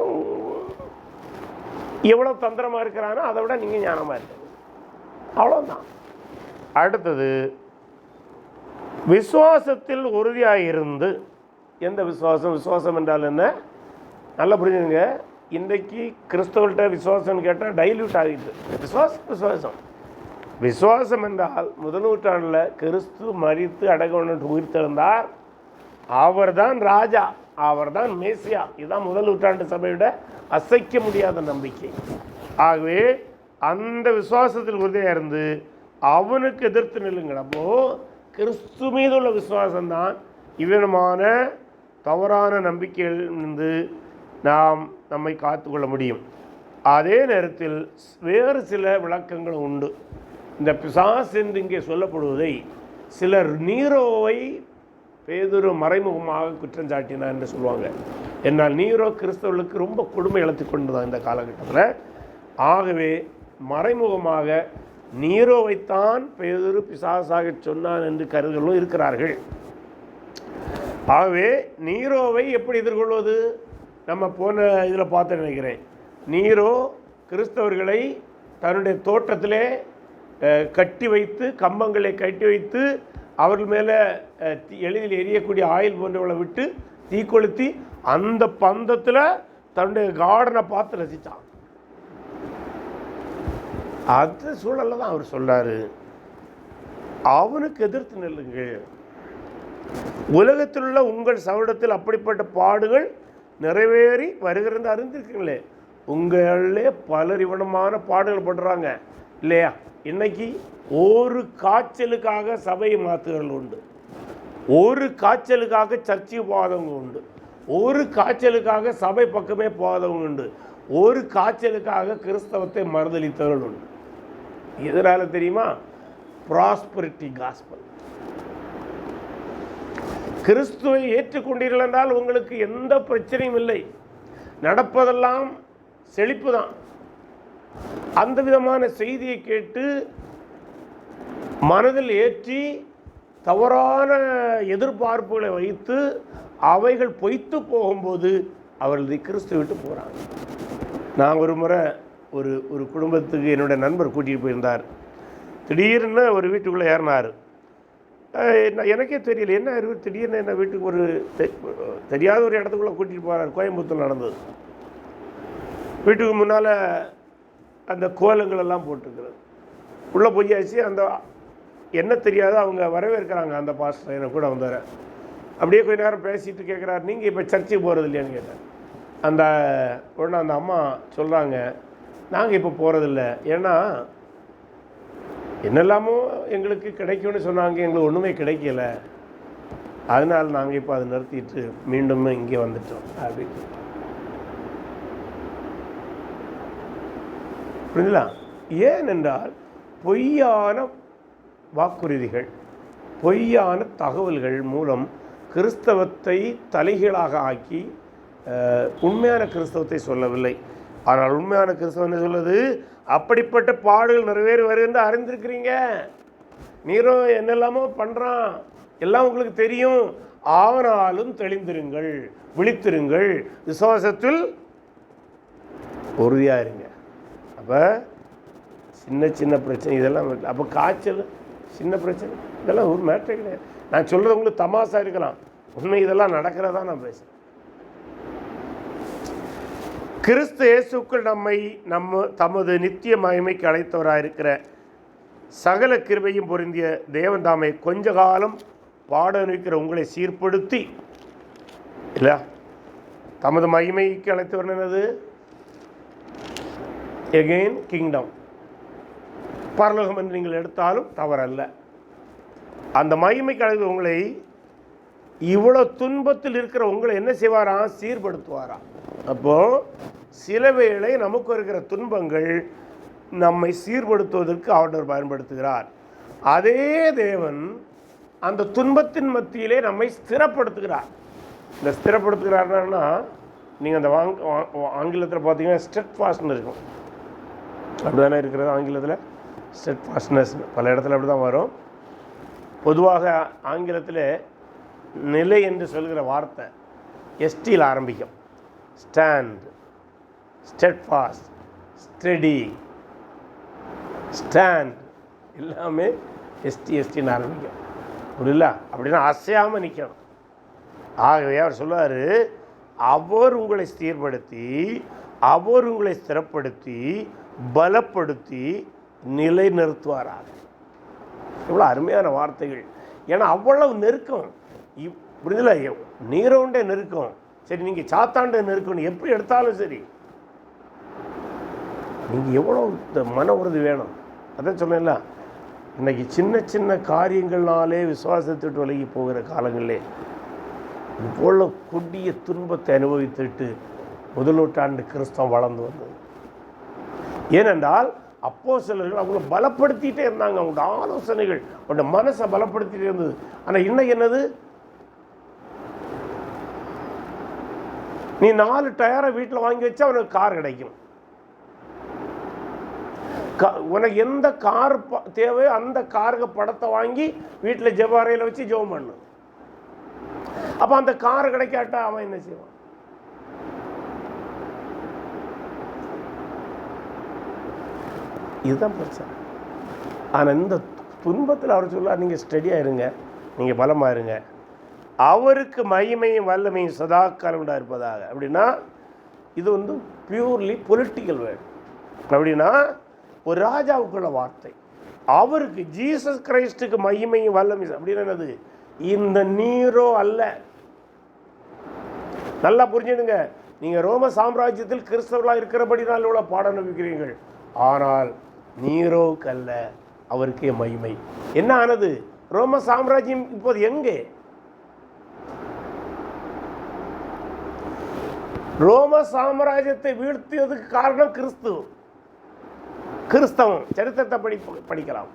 எவ்வளோ தந்திரமாக இருக்கிறானோ அதை விட நீங்கள் ஞானமாக இருக்க, அவ்வளோதான். அடுத்தது, விசுவாசத்தில் உறுதியாக இருந்து. எந்த விசுவாசம்? விசுவாசம் என்றால் என்ன? நல்லா புரிஞ்சுங்க. இன்றைக்கு கிறிஸ்தவர்கிட்ட விசுவாசம்னு கேட்டால் டைல்யூட் ஆகிட்டு. விசுவாசம் விசுவாசம் என்றால் முதல் நூற்றாண்டில் கிறிஸ்து மரித்து அடக்கொண்டு உயிர்த்தெழுந்தார், அவர் தான் ராஜா, அவர் தான் மேசியா. இதுதான் முதல் நூற்றாண்டு சபையோட அசைக்க முடியாத நம்பிக்கை. ஆகவே அந்த விசுவாசத்தில் உறுதியாக இருந்து அவனுக்கு எதிர்த்து நில்லுங்கள். அப்போது கிறிஸ்து மீது உள்ள விசுவாசம்தான் இவ்விதமான தவறான நம்பிக்கையிலிருந்து நாம் நம்மை காத்துக்கொள்ள முடியும். அதே நேரத்தில் வேறு சில விளக்கங்கள் உண்டு. இந்த பிசாசு என்று இங்கே சொல்லப்படுவதை சிலர் நீரோவை பேதுரு மறைமுகமாக குற்றம் சாட்டினார் என்று சொல்லுவாங்க. என்னால் நீரோ கிறிஸ்தவர்களுக்கு ரொம்ப கொடுமை இழத்து கொண்டுதான் இந்த காலகட்டத்தில். ஆகவே மறைமுகமாக நீரோவைத்தான் பேதுரு பிசாசாக சொன்னான் என்று கருதுகளும் இருக்கிறார்கள். ஆகவே நீரோவை எப்படி எதிர்கொள்வது? நம்ம போன இதில் பார்த்து நினைக்கிறேன். நீரோ கிறிஸ்தவர்களை தன்னுடைய தோட்டத்திலே கட்டி வைத்து, கம்பங்களை கட்டி வைத்து, அவர்கள் மேலே எளிதில் எரியக்கூடிய ஆயில் போன்றவங்களை விட்டு தீ கொளுத்தி அந்த பந்தத்தில் தன்னுடைய கார்டனை பார்த்து ரசித்தான். அது சூழலில் தான் அவர் சொல்றாரு, அவனுக்கு எதிர்த்து நில்லுங்கள். உலகத்தில் உள்ள உங்கள் சவுடத்தில் அப்படிப்பட்ட பாடுகள் நிறைவேறி வருகிறது அறிந்திருக்கீங்களே. உங்களே பலர் இவனமான பாடுகள் படுறாங்க இல்லையா? இன்னைக்கு ஒரு காய்ச்சலுக்காக சபையை மாற்றுகள் உண்டு, ஒரு காய்ச்சலுக்காக சர்ச்சைக்கு போகாதவங்க உண்டு, ஒரு காய்ச்சலுக்காக சபை பக்கமே போகாதவங்க உண்டு, ஒரு காய்ச்சலுக்காக கிறிஸ்தவத்தை மறுதளித்தவர்கள் உண்டு. எதனால தெரியுமா? Prosperity gospel. கிறிஸ்துவை ஏற்றுக்கொண்டீர்கள் என்றால் உங்களுக்கு எந்த பிரச்சனையும் இல்லை, நடப்பதெல்லாம் செழிப்பு தான். அந்த விதமான செய்தியை கேட்டு மனதில் ஏற்றி தவறான எதிர்பார்ப்புகளை வைத்து அவைகள் பொய்த்து போகும்போது அவர்கள் கிறிஸ்து விட்டு போகிறாங்க. நான் ஒரு முறை ஒரு குடும்பத்துக்கு என்னுடைய நண்பர் கூட்டிகிட்டு போயிருந்தார். திடீர்னு ஒரு வீட்டுக்குள்ளே ஏறினார். எனக்கே தெரியல என்ன திடீர்னு என்ன வீட்டுக்கு ஒரு தெரியாத ஒரு இடத்துக்குள்ளே கூட்டிகிட்டு போகிறார். கோயம்புத்தூர் நடந்தது. வீட்டுக்கு முன்னால் அந்த கோலங்கள் எல்லாம் போட்டிருக்கிறது. உள்ளே போயாச்சு. அந்த என்ன தெரியாத அவங்க வரவேற்கிறாங்க. அந்த பாஸ்டர் என்ன கூட வந்தார். அப்படியே கொஞ்ச நேரம் பேசிட்டு கேட்குறாரு, நீங்கள் இப்போ சர்ச்சுக்கு போகிறது இல்லையான்னு கேட்டார். உடனே அந்த அம்மா சொல்கிறாங்க, நாங்கள் இப்போ போகிறதில்ல, ஏன்னா என்னெல்லாமோ எங்களுக்கு கிடைக்கும்னு சொன்னாங்க, எங்களுக்கு ஒன்றுமே கிடைக்கல, அதனால் நாங்கள் இப்போ அதை நிறுத்திட்டு மீண்டும் இங்கே வந்துட்டோம் அப்படின்னு. புரியுதுங்களா? ஏனென்றால் பொய்யான வாக்குறுதிகள், பொய்யான தகவல்கள் மூலம் கிறிஸ்தவத்தை தலைகீழாக ஆக்கி உண்மையான கிறிஸ்தவத்தை சொல்லவில்லை. ஆனால் உண்மையான கிறிஸ்தவம் என்ன சொல்லுது? அப்படிப்பட்ட பாடுகள் நிறைவேறி வருகின்ற அறிந்திருக்கிறீங்க, நீரோ என்னெல்லாமோ பண்ணுறான், எல்லாம் உங்களுக்கு தெரியும், ஆனாலும் தெளிந்திருங்கள், விழித்திருங்கள், விசுவாசத்தில் உறுதியாக இருங்க. அப்போ சின்ன சின்ன பிரச்சனை இதெல்லாம், அப்போ காய்ச்சல் சின்ன பிரச்சனை இதெல்லாம் ஒரு மேட்டரே கிடையாது. நான் சொல்கிறது உங்களுக்கு தமாசா இருக்கலாம், உண்மை இதெல்லாம் நடக்கிறதா நான் பேசுகிறேன். கிறிஸ்து இயேசுக்குள் நம்மை தமது நித்திய மகிமைக்கு அழைத்தவராக இருக்கிற சகல கிருபையும் பொருந்திய தேவன் தாமை கொஞ்ச காலம் பாட அனுபவிக்கிற உங்களை சீர்படுத்தி இல்லை தமது மகிமைக்கு அழைத்தவர் என்னது? எகெயின் கிங்டம், பரலோகம் என்று நீங்கள் எடுத்தாலும் தவறல்ல. அந்த மகிமைக்கு அழைத்த உங்களை, இவ்வளோ துன்பத்தில் இருக்கிற உங்களை என்ன செய்வாராம்? சீர்படுத்துவாராம். அப்போது சில வேளை நமக்கு இருக்கிற துன்பங்கள் நம்மை சீர்படுத்துவதற்கு ஆண்டவர் பயன்படுத்துகிறார். அதே தேவன் அந்த துன்பத்தின் மத்தியிலே நம்மை ஸ்திரப்படுத்துகிறார். இந்த ஸ்திரப்படுத்துகிறார்னா நீங்கள் அந்த ஆங்கிலத்தில் பார்த்தீங்கன்னா ஸ்டெட்ஃபாஸ்ட்னு இருக்கும், அப்படி தானே இருக்கிறது ஆங்கிலத்தில். ஸ்டெட்ஃபாஸ்ட்னஸ் பல இடத்துல அப்படி தான் வரும். பொதுவாக ஆங்கிலத்தில் நிலை என்று சொல்கிற வார்த்தை எஸ்டியில் ஆரம்பிக்கும். ஸ்டாண்ட், ஸ்டெட்ஃபாஸ்ட், ஸ்டெடி, ஸ்டாண்ட் எல்லாமே எஸ்டின்னு ஆரம்பிக்கும். புரியல? அப்படின்னா அசையாமல் நிற்கணும். ஆகவே அவர் சொல்லுவார், அவர் உங்களை ஸ்திரப்படுத்தி, அவர் உங்களை ஸ்திரப்படுத்தி, பலப்படுத்தி நிலை நிறுத்துவாராக. இவ்வளோ அருமையான வார்த்தைகள். ஏன்னா அவ்வளவு நெருக்கம், புரியுதுல? நீரோண்டே நெருக்கம். சரி, நீங்கள் சாத்தாண்டே நெருக்கணும், எப்படி எடுத்தாலும் சரி, நீங்கள் எவ்வளோ மன உறுதி வேணும். அதான் சொன்னேன்ல, இன்றைக்கி சின்ன சின்ன காரியங்கள்னாலே விசுவாசத்திட்டு விலகி போகிற காலங்களிலே இவ்வளோ கொடிய துன்பத்தை அனுபவித்துட்டு முதல் நூற்றாண்டு கிறிஸ்தவம் வளர்ந்து வந்தது. ஏனென்றால் அப்போஸ்தலர்கள் அவங்கள பலப்படுத்திகிட்டே இருந்தாங்க, அவங்களோட ஆலோசனைகள் அவங்களோட மனசை பலப்படுத்திகிட்டே இருந்தது. ஆனால் இன்னைக்கு என்னது? நீ 4 டயரை வீட்டில் வாங்கி வச்சா உனக்கு கார் கிடைக்கும். உனக்கு எந்த கார் தேவையோ அந்த காருக்கு படத்தை வாங்கி வீட்டில் ஜெபாரையில் வச்சு ஜெபம் பண்ணு. அப்போ அந்த கார் கிடைக்காட்டா அவன் என்ன செய்வான்? இதுதான் பிரச்சனை. ஆனால் இந்த துன்பத்தில் அவர் சொல்ல, நீங்கள் ஸ்டடியாக இருங்க, நீங்கள் பலமாக இருங்க, அவருக்கு மகிமையும் வல்லமையும் சதா காலமுண்டா இருப்பதாக. அப்படின்னா இது பியூர்லி பொலிட்டிக்கல் வேர்டு. அப்படின்னா ஒரு ராஜாவுக்குள்ள வார்த்தை. அவருக்கு ஜீசஸ் கிரைஸ்டுக்கு மகிமையும் வல்லமையும் அப்படின்னு என்னது? இந்த நீரோ அல்ல. நல்லா புரிஞ்சுடுங்க. நீங்கள் ரோம சாம்ராஜ்யத்தில் கிறிஸ்தவர்களாக இருக்கிறபடினால் இவ்வளோ பாடம் அனுபவிக்கிறீர்கள். ஆனால் நீரோவுக்கு அல்ல, அவருக்கே மகிமை. என்ன ஆனது? ரோம சாம்ராஜ்யம் இப்போது எங்கே? ரோம சாம்ராஜ்யத்தை வீழ்த்தியதுக்கு காரணம் கிறிஸ்தவம். சரித்திரத்தை படிக்கலாம்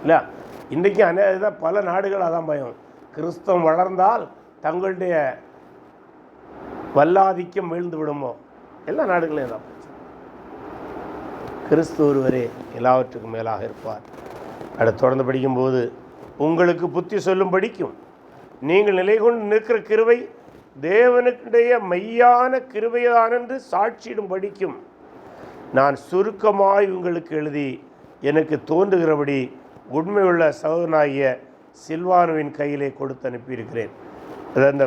இல்லை? இன்றைக்கி பல நாடுகள் அதான் பயம். கிறிஸ்தவம் வளர்ந்தால் தங்களுடைய வல்லாதிக்கம் வீழ்ந்து விடுமோ. எல்லா நாடுகளையும் தான். கிறிஸ்து ஒருவரே எல்லாவற்றுக்கும் மேலாக இருப்பார். அடுத்து தொடர்ந்து படிக்கும்போது, உங்களுக்கு புத்தி சொல்லும் படிக்கும் நீங்கள் நிலை கொண்டு நிற்கிற கிருபை தேவனுடைய மெய்யான கிருபைதான் என்று சாட்சியிடும் படிக்கும் நான் சுருக்கமாய் உங்களுக்கு எழுதி எனக்கு தோன்றுகிறபடி உண்மையுள்ள சகோதரனாகிய சில்வானுவின் கையிலே கொடுத்து அனுப்பியிருக்கிறேன். அது அந்த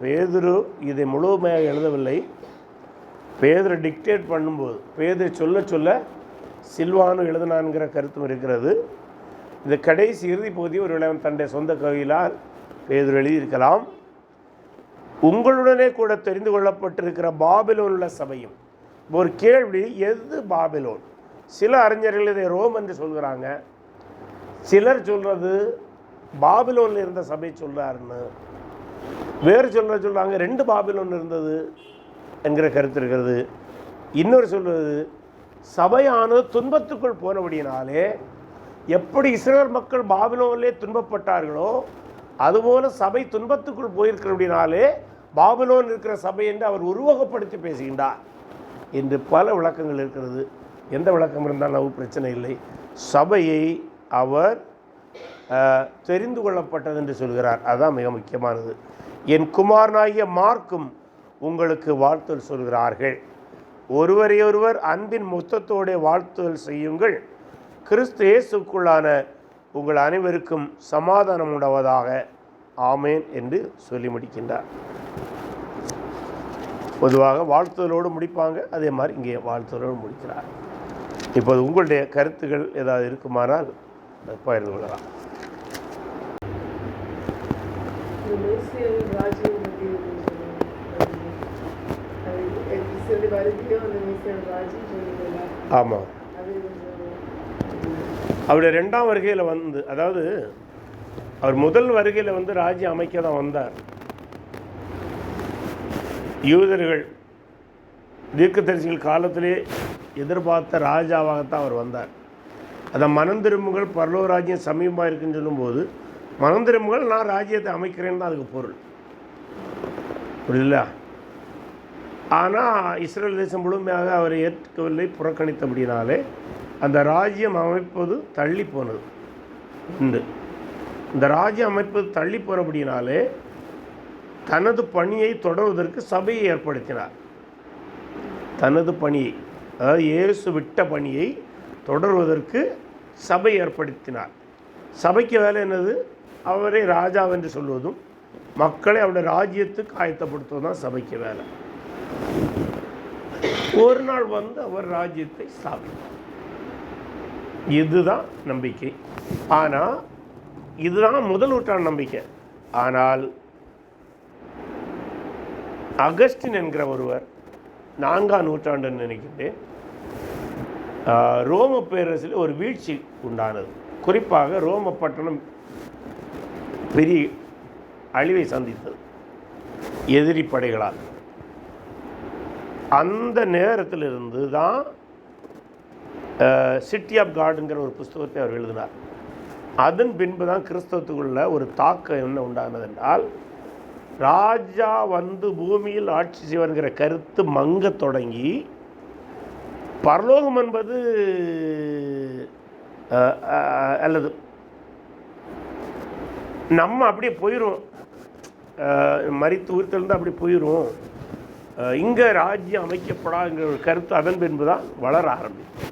பேதுரு இதை முழுமையாக எழுதவில்லை. பேதுரு டிக்டேட் பண்ணும்போது பேதுரு சொல்ல சொல்ல சில்வானு எழுதினான்கிற கருத்தும் இருக்கிறது. இந்த கடைசி இறுதி பகுதி ஒரு தன்னுடைய சொந்த கையிலால் பேதுரு எழுதியிருக்கலாம், உங்களுடனே கூட தெரிந்து கொள்ளப்பட்டிருக்கிற பாபிலோன் உள்ள சபையும். ஒரு கேள்வி, எது பாபிலோன்? சில அறிஞர்கள் இதை ரோம் என்று சொல்கிறாங்க, சிலர் சொல்கிறது பாபிலோனில் இருந்த சபை சொல்கிறாருன்னு, வேறு சொல்கிறாங்க 2 பாபிலோன் இருந்தது என்கிற கருத்து இருக்கிறது. இன்னொரு சொல்வது, சபையானது துன்பத்துக்குள் போனபடியினாலே எப்படி இஸ்ரேல் மக்கள் பாபிலோனிலே துன்பப்பட்டார்களோ அதுபோல சபை துன்பத்துக்குள் போயிருக்கிறபடினாலே பாபிலோன் இருக்கிற சபை என்று அவர் உருவகப்படுத்தி பேசுகின்றார் என்று பல விளக்கங்கள் இருக்கிறது. எந்த விளக்கம் இருந்தாலும் நமக்கு பிரச்சனை இல்லை. சபையை அவர் தெரிந்து கொள்ளப்பட்டது என்று சொல்கிறார். அதுதான் மிக முக்கியமானது. என் குமாரனாகிய மார்க்கும் உங்களுக்கு வாழ்த்துதல் சொல்கிறார்கள். ஒருவரையொருவர் அன்பின் முத்தத்தோடு வாழ்த்துதல் செய்யுங்கள். கிறிஸ்து இயேசுக்குள்ளான உங்கள் அனைவருக்கும் சமாதானம் உண்டாவதாக. ஆமேன் என்று சொல்லி முடிக்கின்றார். பொதுவாக வாழ்த்துதலோடு முடிப்பாங்க, அதே மாதிரி இங்கே வாழ்த்துதலோடு முடிக்கிறார். இப்போது உங்களுடைய கருத்துக்கள் ஏதாவது இருக்குமானால் பகிர்ந்து கொள்ளலாம். ஆமாம், அவருடைய 2ஆம் வருகையில் வந்து, அதாவது அவர் முதல் வருகையில் வந்து ராஜ்யம் அமைக்க தான் வந்தார். யூதர்கள் தீர்க்கதரிசிகள் காலத்திலே எதிர்பார்த்த ராஜாவாகத்தான் அவர் வந்தார். அதை மனம் திரும்புங்கள், பரலோக ராஜ்யம் சமீபமாக இருக்குன்னு சொல்லும்போது, மனம் திரும்புங்கள், நான் ராஜ்யத்தை அமைக்கிறேன்னு தான் அதுக்கு பொருள், புரியல. ஆனால் இஸ்ரேல் தேசம் முழுமையாக அவரை ஏற்கவில்லை, புறக்கணித்தபடினாலே அந்த ராஜ்யம் அமைப்பது தள்ளி போனது உண்டு. இந்த ராஜ்யம் அமைப்பது தள்ளி போனபடினாலே தனது பணியை தொடர்வதற்கு சபையை ஏற்படுத்தினார். தனது பணியை, அதாவது இயேசு விட்ட பணியை தொடர்வதற்கு சபை ஏற்படுத்தினார். சபைக்கு வேலை என்னது? அவரை ராஜாவென்று சொல்வதும் மக்களை அவருடைய ராஜ்யத்துக்கு ஆயத்தப்படுத்துவது தான் சபைக்கு வேலை. ஒரு நாள் வந்து அவர் ராஜ்யத்தை ஸ்தாபித்தார். இதுதான் நம்பிக்கை. ஆனால் இதுதான் முதல் நூற்றாண்டு நம்பிக்கை. ஆனால் அகஸ்டின் என்கிற ஒருவர் 4ஆம் நூற்றாண்டுன்னு நினைக்கின்றேன், ரோம பேரரசில் ஒரு வீழ்ச்சி உண்டானது. குறிப்பாக ரோம பட்டணம் பெரிய அழிவை சந்தித்தது எதிரி படைகளால். அந்த நேரத்திலிருந்து தான் சிட்டி ஆஃப் காடுங்கிற ஒரு புஸ்தகத்தை அவர் எழுதினார். அதன் பின்பு தான் கிறிஸ்தவத்துக்குள்ள ஒரு தாக்கம் என்ன உண்டானது என்றால், ராஜா வந்து பூமியில் ஆட்சி செய்வார்கிற கருத்து மங்க தொடங்கி, பரலோகம் என்பது அல்லது நம்ம அப்படியே போயிடும், மரித்து உயிர்த்தெழுந்து அப்படி போயிடும், இங்கே ராஜ்யம் அமைக்கப்படாதுங்கிற ஒரு கருத்து அதன் பின்பு தான் வளர ஆரம்பிக்கும்,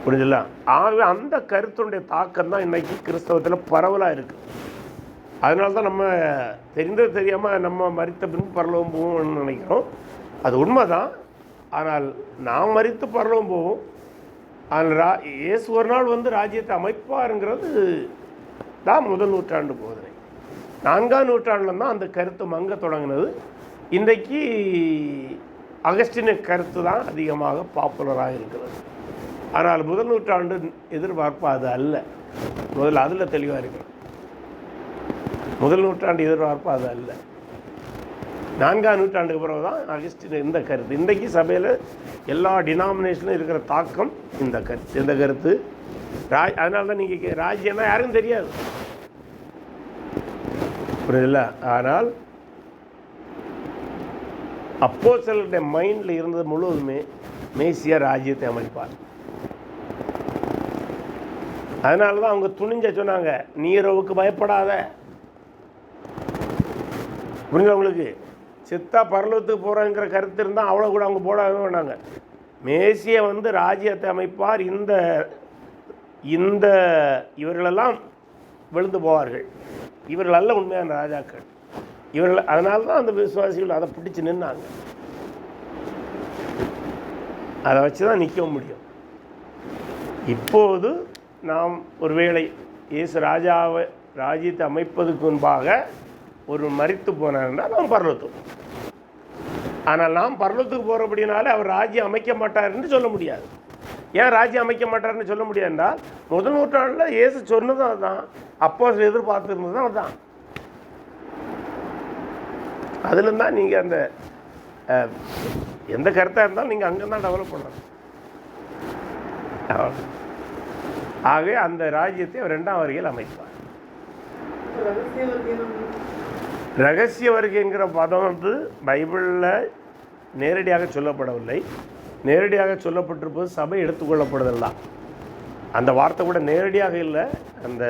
புரிஞ்சுல. ஆகவே அந்த கருத்துடைய தாக்கம் தான் இன்றைக்கி கிறிஸ்தவத்தில் பரவலாக இருக்குது. அதனால தான் நம்ம தெரிந்தது தெரியாமல் நம்ம மரித்த பின்பு பரலோகம் போவோம்னு நினைக்கிறோம். அது உண்மை தான். ஆனால் நாம் மரித்து பரலோகம் போவோம். ஆனால் இயேசு ஒரு நாள் வந்து ராஜ்யத்தை அமைப்பாருங்கிறது தான் முதல் நூற்றாண்டு போதனை. 4ஆம் நூற்றாண்டில் தான் அந்த கருத்து மங்க தொடங்கினது. இன்றைக்கு அகஸ்டின கருத்து தான் அதிகமாக பாப்புலராக இருக்கிறது. ஆனால் முதல் நூற்றாண்டு எதிர்பார்ப்பு அது அல்ல. முதல்ல அதில் தெளிவாக இருக்கணும். முதல் நூற்றாண்டு எதிர்பார்ப்பு அது அல்ல. 4ஆம் நூற்றாண்டுக்கு பிறகு தான் அகஸ்டின் இந்த கருத்து. இன்றைக்கு சபையில் எல்லா டினாமினேஷனும் இருக்கிற தாக்கம் இந்த கருத்து. இந்த கருத்து அதனால தான் நீங்கள் ராஜ்யம்னா யாருக்கும் தெரியாது, புரியுதுல்ல. ஆனால் அப்போஸ்தலருடைய மைண்டில் இருந்தது முழுவதுமே மேசியா ராஜ்யத்தை அமைப்பார். அதனால தான் அவங்க துணிஞ்ச சொன்னாங்க, நீரோவுக்கு பயப்படாத. புரிஞ்சு உங்களுக்கு? சித்தா பரலோகத்துக்கு போகிறங்கிற கருத்து இருந்தால் அவ்வளோ கூட அவங்க போட வேணாங்க. மேசியை வந்து ராஜ்யத்தை அமைப்பார். இந்த இவர்களெல்லாம் விழுந்து போவார்கள். இவர்கள் அல்ல உண்மையான ராஜாக்கள் இவர்கள். அதனால தான் அந்த விசுவாசிகள் அதை பிடிச்சி நின்னாங்க. அதை வச்சு தான் நிற்க முடியும். இப்போது நாம் ஒருவேளை இயேசு ராஜாவை ராஜ்யத்தை அமைப்பதற்கு முன்பாக ஒரு மரித்து போனார்னா நாம் பரலோகத்துக்கு. ஆனால் நாம் பரலோகத்துக்கு போகிறபடினால அவர் ராஜ்யம் அமைக்க மாட்டார்னு சொல்ல முடியாது. ஏன் ராஜ்யம் அமைக்க மாட்டார்னு சொல்ல முடியாது என்றால், முதல் நூற்றாண்டில் இயேசு சொன்னதும் அதுதான், அப்போஸ்தலர் எதிர்பார்த்துருந்ததும் அதுதான். அதில் தான் நீங்கள் அந்த எந்த கருத்தாக இருந்தாலும் நீங்கள் அங்கே தான் டெவலப் பண்ணணும். ஆகவே அந்த ராஜ்யத்தை அவர் 2ஆம் வருகையில் அமைப்பார். ரகசிய வருகைங்கிற பதம் வந்து பைபிளில் நேரடியாக சொல்லப்படவில்லை. நேரடியாக சொல்லப்பட்டிருப்பது சபை எடுத்துக்கொள்ளப்படுதல் தான். அந்த வார்த்தை கூட நேரடியாக இல்லை. அந்த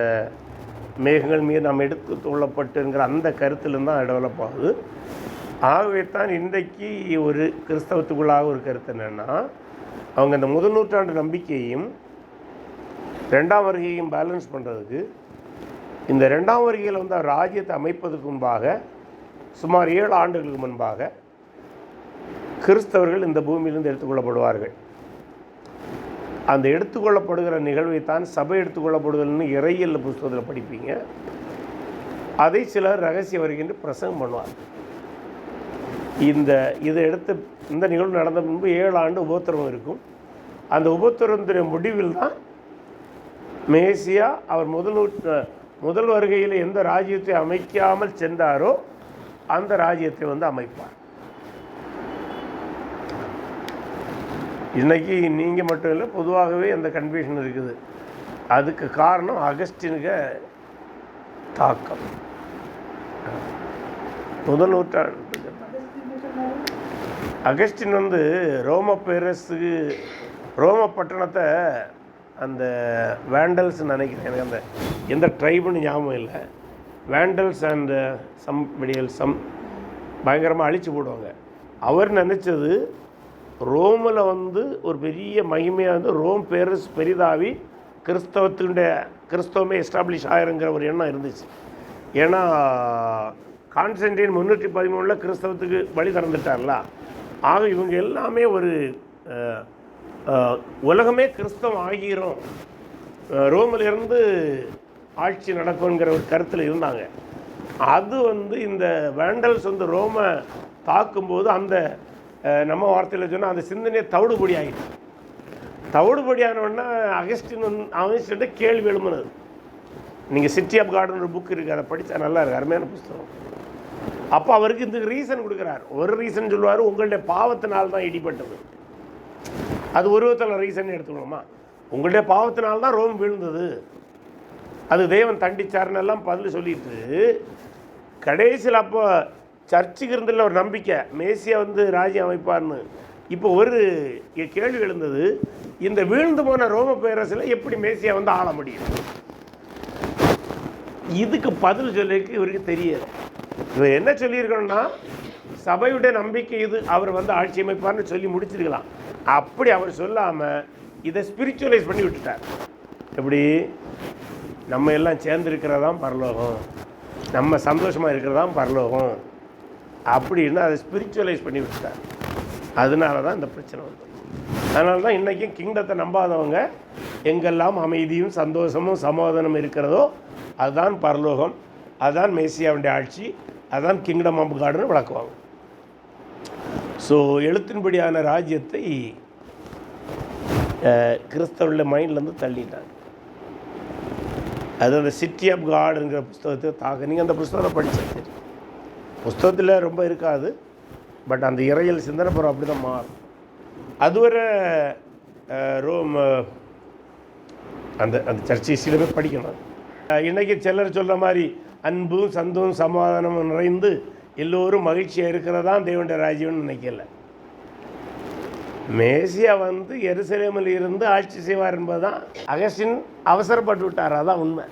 மேகங்கள் மீது நாம் எடுத்துக்கொள்ளப்பட்டுங்கிற அந்த கருத்திலிருந்து தான் டெவலப் ஆகுது. ஆகவே தான் இன்றைக்கு ஒரு கிறிஸ்தவத்துக்குள்ளாக ஒரு கருத்து என்னென்னா, அவங்க அந்த முதல் நூற்றாண்டு நம்பிக்கையையும் 2ஆம் வருகையையும் பேலன்ஸ் பண்ணுறதுக்கு இந்த 2ஆம் வருகையில் வந்து ராஜ்யத்தை அமைப்பதற்கு முன்பாக சுமார் 7 ஆண்டுகளுக்கு முன்பாக கிறிஸ்தவர்கள் இந்த பூமியிலிருந்து எடுத்துக்கொள்ளப்படுவார்கள். அந்த எடுத்துக்கொள்ளப்படுகிற நிகழ்வை தான் சபை எடுத்துக்கொள்ளப்படுதல்னு இறையியல் புத்தகத்தில் படிப்பீங்க. அதை சிலர் ரகசிய வருகை என்று பிரசங்கம் பண்ணுவார். இந்த நிகழ்வு நடந்த முன்பு 7 ஆண்டு உபத்திரவம் இருக்கும். அந்த உபத்திரவத்தினுடைய முடிவில் தான் மேசியா அவர் முதல் வருகையில் எந்த ராஜ்யத்தை அமைக்காமல் சென்றாரோ அந்த ராஜ்யத்தை வந்து அமைப்பார். இன்றைக்கி நீங்கள் மட்டும் இல்லை, பொதுவாகவே அந்த கன்ஃபியூஷன் இருக்குது. அதுக்கு காரணம் அகஸ்டினுக்கு தாக்கம். முதல் நூற்றாண்டு அகஸ்டின் வந்து ரோம பட்டணத்தை அந்த வேண்டல்ஸ் நினைக்கிறேன், எனக்கு அந்த எந்த ட்ரைபுன்னு ஞாபகம் இல்லை. வேண்டல்ஸ் அண்ட் சம் பயங்கரமாக அழித்து போடுவாங்க. அவர் நினச்சது ரோமில் வந்து ஒரு பெரிய மகிமையாக வந்து ரோம் பேரரசு பெரிதாவி கிறிஸ்தவமே எஸ்டாப்ளிஷ் ஆயிருங்கிற ஒரு எண்ணம் இருந்துச்சு. ஏன்னா கான்ஸ்டன்டைன் 313 கிறிஸ்தவத்துக்கு வழி திறந்துட்டார்ல. ஆக இவங்க எல்லாமே ஒரு உலகமே கிறிஸ்தவம் ஆகிறோம், ரோமிலிருந்து ஆட்சி நடக்குங்கிற ஒரு கருத்தில் இருந்தாங்க. அது வந்து இந்த வேண்டல்ஸ் வந்து ரோமை தாக்கும்போது அந்த நம்ம வார்த்தையில் சொன்னால் அந்த சிந்தனையை தவிடுபடி ஆகிட்டு. தவிடுபடியானோன்னா அகஸ்டின் கேள்வி எழுப்புனது. நீங்கள் சிட்டி ஆஃப் கார்டன் ஒரு புக் இருக்குது, அதை படித்தா நல்லா இருக்குது, அருமையான புஸ்தகம். அப்போ அவருக்கு இந்த ரீசன் கொடுக்குறார். ஒரு ரீசன் சொல்லுவார், உங்களுடைய பாவத்தினால்தான் இடிப்பட்டது. அது ஒரு விதத்தில் ரீசன் எடுத்துக்கணுமா? உங்களுடைய பாவத்தினால்தான் ரோம் விழுந்தது, அது தேவன் தண்டிச்சாருன்னு எல்லாம் பதில் சொல்லிட்டு கடைசியில் அப்போ சர்ச்சுக்கு இருந்துள்ள ஒரு நம்பிக்கை மேசியா வந்து ராஜ்யம் அமைப்பார்னு. இப்போ ஒரு கேள்வி எழுந்தது, இந்த வீழ்ந்து போன ரோம பேரரசில் எப்படி மேசியா வந்து ஆள முடியும்? இதுக்கு பதில் சொல்லிருக்கு இவருக்கு தெரியாது. இவர் என்ன சொல்லியிருக்கணும்னா, சபையுடைய நம்பிக்கை இது, அவர் வந்து ஆட்சி அமைப்பார்னு சொல்லி முடிச்சிருக்கலாம். அப்படி அவர் சொல்லாமல் இதை ஸ்பிரிச்சுவலைஸ் பண்ணி விட்டுட்டார். எப்படி நம்ம எல்லாம் சேர்ந்துருக்கிறதான் பரலோகம், நம்ம சந்தோஷமாக இருக்கிறதான் பரலோகம் அப்படின்னு அதை ஸ்பிரிச்சுவலைஸ் பண்ணி விட்டுட்டார். அதனால தான் இந்த பிரச்சனை வந்து. அதனால தான் இன்றைக்கும் கிங்டத்தை நம்பாதவங்க எங்கெல்லாம் அமைதியும் சந்தோஷமும் சமாதானம் இருக்கிறதோ அதுதான் பரலோகம், அதுதான் மேசியாவுடைய ஆட்சி, அதுதான் கிங்டம் ஆஃப் காட்னு விளக்குவாங்க. ஸோ எழுத்தின்படியான ராஜ்யத்தை கிறிஸ்தவருடைய மைண்ட்லேருந்து தள்ளிட்டாங்க. அது அந்த சிட்டி ஆஃப் காடுங்கிற புஸ்தகத்தை நீங்கள் அந்த புஸ்தகத்தை படித்தது புஸ்தகத்தில் ரொம்ப இருக்காது, பட் அந்த இறையல் சிந்தனை புறம் அப்படி தான் மாறும். அதுவரை ரோம் அந்த அந்த சர்ச்சை சில பேர் படிக்கணும். இன்றைக்கி சிலர் சொல்கிற மாதிரி அன்பும் சந்தோம் சமாதானமும் நிறைந்து எல்லோரும் மகிழ்ச்சியாக இருக்கிறதான் தேவனுடைய ராஜ்யம்னு நினைக்கல. மேசியா வந்து எருசலேமில் இருந்து ஆட்சி செய்வார் என்பது தான். அகஸ்டின் அவசரப்பட்டு விட்டார், அதான் உண்மை.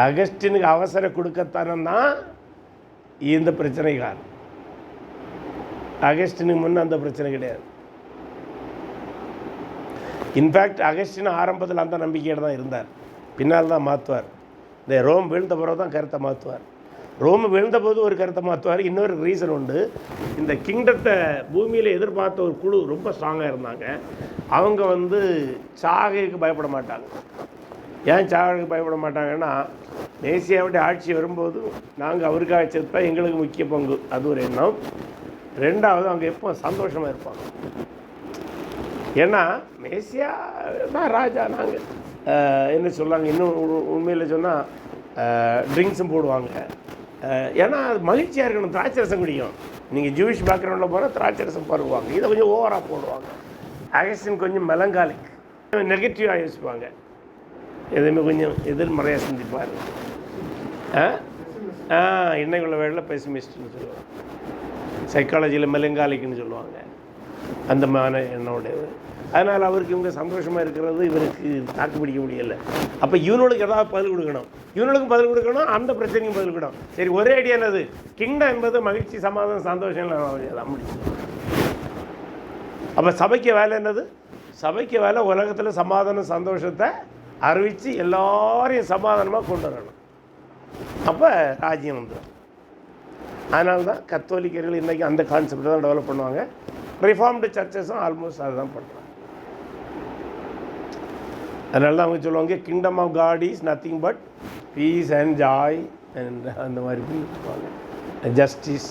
அகஸ்டினுக்கு அவசர கொடுக்கத்தானம் தான் இந்த பிரச்சனை காரணம். அகஸ்டினுக்கு முன்னே அந்த பிரச்சனை கிடையாது. இன்ஃபேக்ட் அகஸ்டின் ஆரம்பத்தில் அந்த நம்பிக்கையோடு தான் இருந்தார், பின்னால் தான் மாற்றுவார். இந்த ரோம் வீழ்ந்த பிறகு தான் கருத்தை மாற்றுவார். ரோம் விழுந்தபோது ஒரு கருத்தை மாற்றுவார். இன்னொரு ரீசன் உண்டு, இந்த கிங்டத்தை பூமியில் எதிர்பார்த்த ஒரு குழு ரொம்ப ஸ்ட்ராங்காக இருந்தாங்க. அவங்க வந்து சாகைக்கு பயப்பட மாட்டாங்க. ஏன் சாவுக்கு பயப்பட மாட்டாங்கன்னா, மேசியாவுடைய ஆட்சி வரும்போது நாங்கள் அவருக்காக செப்ப எங்களுக்கு முக்கிய பங்கு, அது ஒரு எண்ணம். ரெண்டாவது அவங்க எப்போ சந்தோஷமாக இருப்பாங்க. ஏன்னா மேசியா தான் ராஜா. நாங்கள் என்ன சொல்லுவாங்க, இன்னும் உண்மையில் சொன்னால் ட்ரிங்க்ஸும் போடுவாங்க. ஏன்னா அது மகிழ்ச்சியாக இருக்கணும். திராட்சரசம் குடிக்கும். நீங்கள் ஜூவிஷ் பேக்ரவுண்டில் போனால் திராட்சரசம் பருவாங்க. இதை கொஞ்சம் ஓவராக போடுவாங்க. அகஸ்டின் கொஞ்சம் மெலங்காலிக், நெகட்டிவாக யோசிப்பாங்க. எதுவுமே கொஞ்சம் எதிர்மறையாக சிந்திப்பார். இன்னைக்குள்ள வேலையில் பெசிமிஸ்ட்னு சொல்லுவாங்க. சைக்காலஜியில் மெலங்காலிக்குன்னு சொல்லுவாங்க. அந்த மாதிரி என்னோடைய. அதனால் அவருக்கு இவங்க சந்தோஷமாக இருக்கிறது இவருக்கு தாக்கு பிடிக்க முடியலை. அப்போ இவனுக்கு ஏதாவது பதில் கொடுக்கணும், இவனுக்கும் பதில் கொடுக்கணும், அந்த பிரச்சனைக்கும் பதில் கொடுக்கணும். சரி, ஒரே ஐடியா என்னது? கிங்டம் என்பது மகிழ்ச்சி, சமாதானம், சந்தோஷம் தான் முடிச்சு. அப்போ சபைக்கு வேலை என்னது? சபைக்கு வேலை உலகத்தில் சமாதானம் சந்தோஷத்தை அறிவித்து எல்லாரையும் சமாதானமாக கொண்டு வரணும். அப்போ ராஜ்யம் வந்துடும். அதனால தான் கத்தோலிக்கர்கள் இன்றைக்கி அந்த கான்செப்டை தான் டெவலப் பண்ணுவாங்க. ரிஃபார்ம்டு சர்ச்சஸும் ஆல்மோஸ்ட் அதுதான் பண்ணுறாங்க. அதனால தான் அவங்க சொல்லுவாங்க, kingdom of God is nothing but peace and joy and அந்த மாதிரி சொல்லுவாங்க, ஜஸ்டிஸ்,